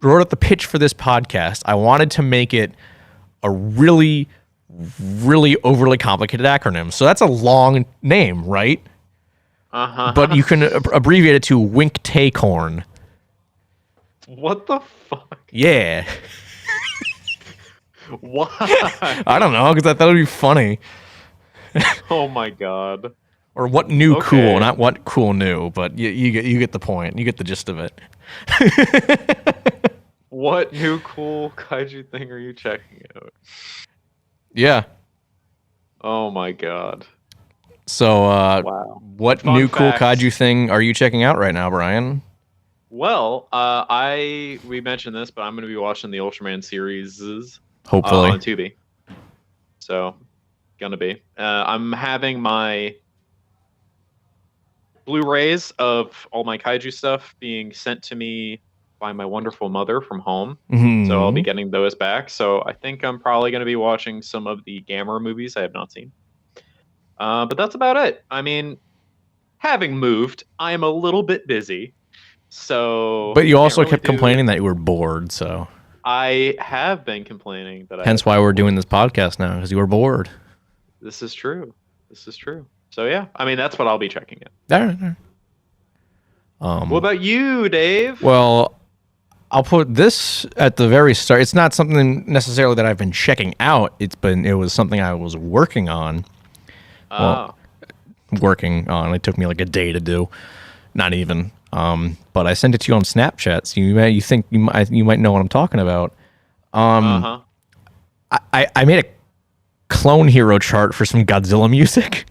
wrote up the pitch for this podcast, I wanted to make it a really, really overly complicated acronym. So that's a long name, right? Uh-huh. But you can abbreviate it to Wink Tacorn. What the fuck? Yeah. Why? I don't know, because I thought it would be funny. Oh my god. Or what new cool, not what cool new, but you get the point. You get the gist of it. What new cool kaiju thing are you checking out? Yeah. Oh my god. So, Wow. what Fun new cool fact. kaiju thing are you checking out right now, Brian? Well, we mentioned this, but I'm going to be watching the Ultraman series Hopefully. on Tubi. So, gonna be. I'm having my Blu-rays of all my kaiju stuff being sent to me by my wonderful mother from home. So I'll be Mhm. getting those back. So I think I'm probably going to be watching some of the Gamera movies I have not seen. But that's about it. I mean, having moved, I am a little bit busy. So But you can't also really kept do- complaining that you were bored, so I have been complaining that hence why we're doing this podcast now, because you were bored. This is true. This is true. So yeah, I mean that's what I'll be checking out. All right. What about you, Dave? Well, I'll put this at the very start. It's not something necessarily that I've been checking out. It was something I was working on. Oh, It took me like a day to do, not even. But I sent it to you on Snapchat, so you might know what I'm talking about. uh-huh. I made a Clone Hero chart for some Godzilla music.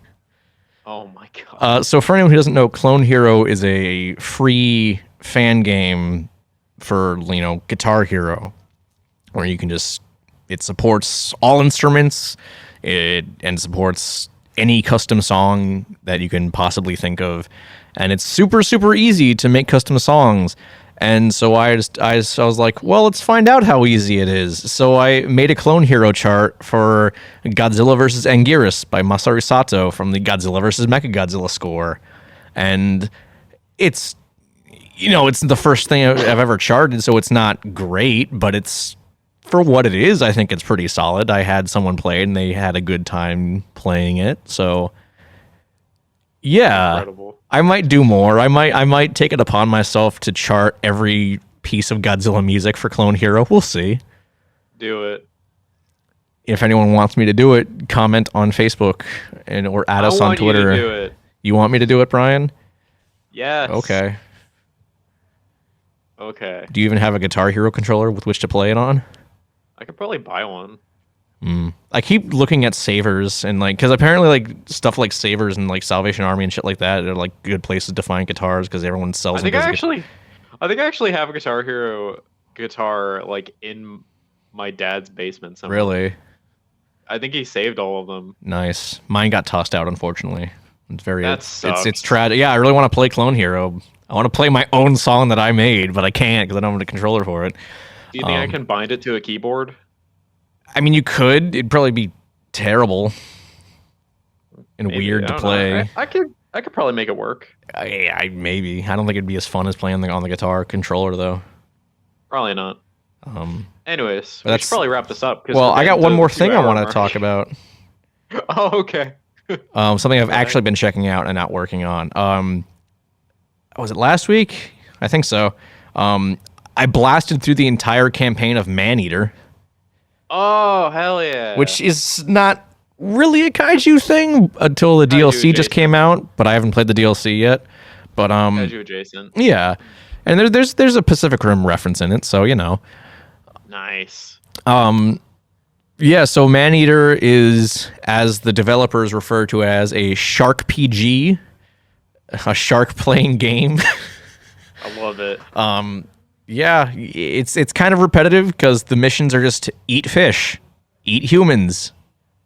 Oh my god. So for anyone who doesn't know, Clone Hero is a free fan game for, Guitar Hero, where you can it supports all instruments, and supports any custom song that you can possibly think of, and it's super, super easy to make custom songs. And so I was like, well, let's find out how easy it is. So I made a Clone Hero chart for Godzilla vs. Anguirus by Masaru Sato from the Godzilla vs. Mechagodzilla score. And it's the first thing I've ever charted, so it's not great, but it's, for what it is, I think it's pretty solid. I had someone play it, and they had a good time playing it. So yeah, Incredible. I might do more. I might take it upon myself to chart every piece of Godzilla music for Clone Hero. We'll see. Do it. If anyone wants me to do it, comment on Facebook or add us on Twitter. You to do it. You want me to do it, Brian? Yes. Okay. Okay. Do you even have a Guitar Hero controller with which to play it on? I could probably buy one. I keep looking at savers and because apparently stuff like savers and Salvation Army and shit like that are good places to find guitars because everyone sells I think them. I actually have a Guitar Hero guitar in my dad's basement somewhere. Really I think he saved all of them. nice. Mine got tossed out, unfortunately. That sucks. It's tragic. Yeah, I really want to play Clone Hero. I want to play my own song that I made, but I can't because I don't have a controller for it. Do you think I can bind it to a keyboard? I mean, you could. It'd probably be terrible and Maybe. weird I to don't play. know. I could probably make it work. Maybe. I don't think it'd be as fun as playing on the guitar controller, though. Probably not. Anyways, we that's- should probably wrap this up. Well, I got one more thing I want to talk about. Oh, okay. Something I've actually been checking out and not working on. Was it last week? I think so. I blasted through the entire campaign of Maneater, Oh, hell yeah. which is not really a kaiju thing until the DLC just adjacent. came out, but I haven't played the DLC yet. But Kaiju adjacent. yeah, and there's a Pacific Rim reference in it, so Nice. Yeah, so Maneater is, as the developers refer to as, a shark PG, a shark playing game. I love it. Yeah, it's kind of repetitive because the missions are just eat fish, eat humans,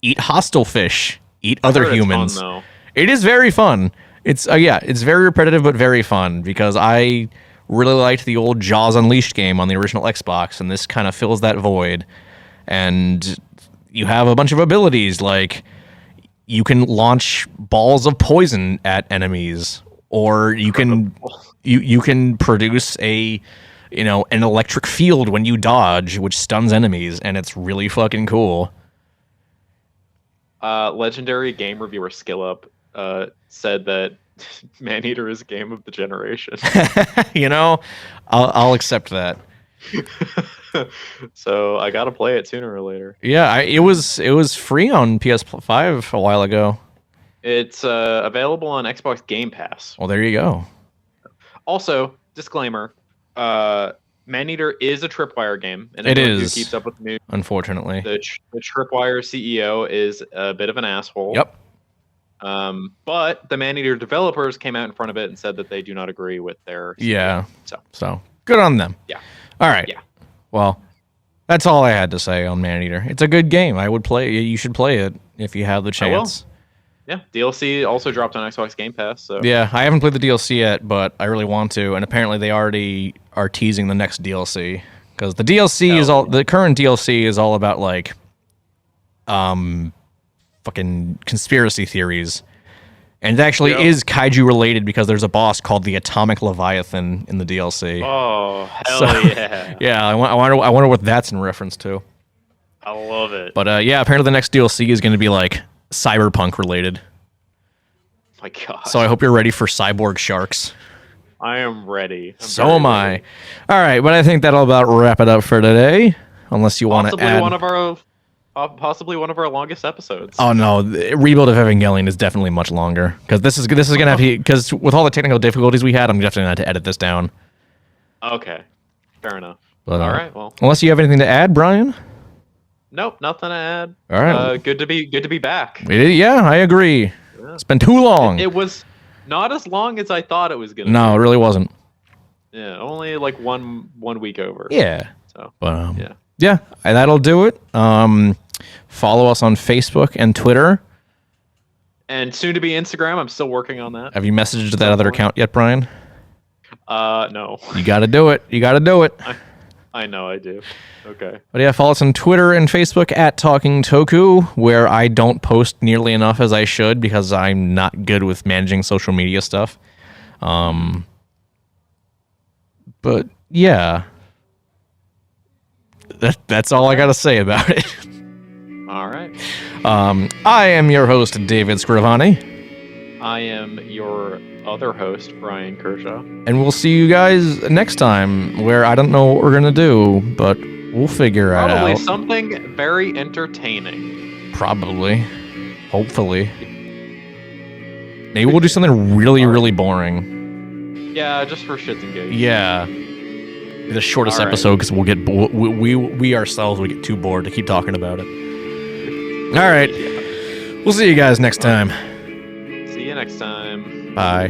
eat hostile fish, eat other Heard humans. It's fun, though. It is very fun. It's it's very repetitive but very fun because I really liked the old Jaws Unleashed game on the original Xbox, and this kind of fills that void. And you have a bunch of abilities, like you can launch balls of poison at enemies, or you can you can produce an electric field when you dodge, which stuns enemies, and it's really fucking cool. Legendary game reviewer SkillUp said that Maneater is game of the generation. I'll accept that. So I gotta play it sooner or later. Yeah, it was free on PS5 a while ago. It's available on Xbox Game Pass. Well, there you go. Also, disclaimer: Maneater is a Tripwire game, and It anyone who is. keeps up with the news. Unfortunately. The Tripwire CEO is a bit of an asshole. Yep. But the Maneater developers came out in front of it and said that they do not agree with their CEO. Yeah. So good on them. Yeah. All right. Yeah. Well, that's all I had to say on Maneater. It's a good game. I would play. You should play it if you have the I will. chance. Yeah, DLC also dropped on Xbox Game Pass. So Yeah, I haven't played the DLC yet, but I really want to. And apparently, they already are teasing the next DLC because the DLC is all. The current DLC is all about like, fucking conspiracy theories, and it actually is kaiju related because there's a boss called the Atomic Leviathan in the DLC. Oh hell So- yeah! Yeah, I wonder what that's in reference to. I love it. But yeah, apparently the next DLC is going to be like cyberpunk related. My God. So I hope you're ready for cyborg sharks. I am ready. So am I. All right, but I think that'll about wrap it up for today. Unless you want to Possibly add. possibly one of our longest episodes. Oh no, the Rebuild of Evangelion is definitely much longer because this is gonna have because with all the technical difficulties we had, I'm definitely gonna have to edit this down. Okay, fair enough. But, All right. Well, unless you have anything to add, Brian. nope, nothing to add. All right. Good to be back. Yeah, I agree. Yeah. It's been too long. It was not as long as I thought it was gonna. No, it really wasn't. be. Yeah, only like one week over. Yeah. So. But Yeah. and that'll do it. Follow us on Facebook and Twitter. And soon to be Instagram. I'm still working on that. Have you messaged that other account yet, Brian? No. You got to do it. You got to do it. I know I do. Okay. But yeah, follow us on Twitter and Facebook at Talking Toku, where I don't post nearly enough as I should because I'm not good with managing social media stuff. But yeah, that's all I got to say about it. All right. I am your host, David Scrivani, I am your other host, Brian Kershaw. and we'll see you guys next time, where I don't know what we're going to do, but we'll figure it Probably out. something very entertaining. Probably. Hopefully. Maybe we'll do something really, really boring. Yeah, just for shits and gigs. Yeah. The shortest All right. episode because we'll get we ourselves will get too bored to keep talking about it. All right. We'll see you guys next time. See you next time. Bye.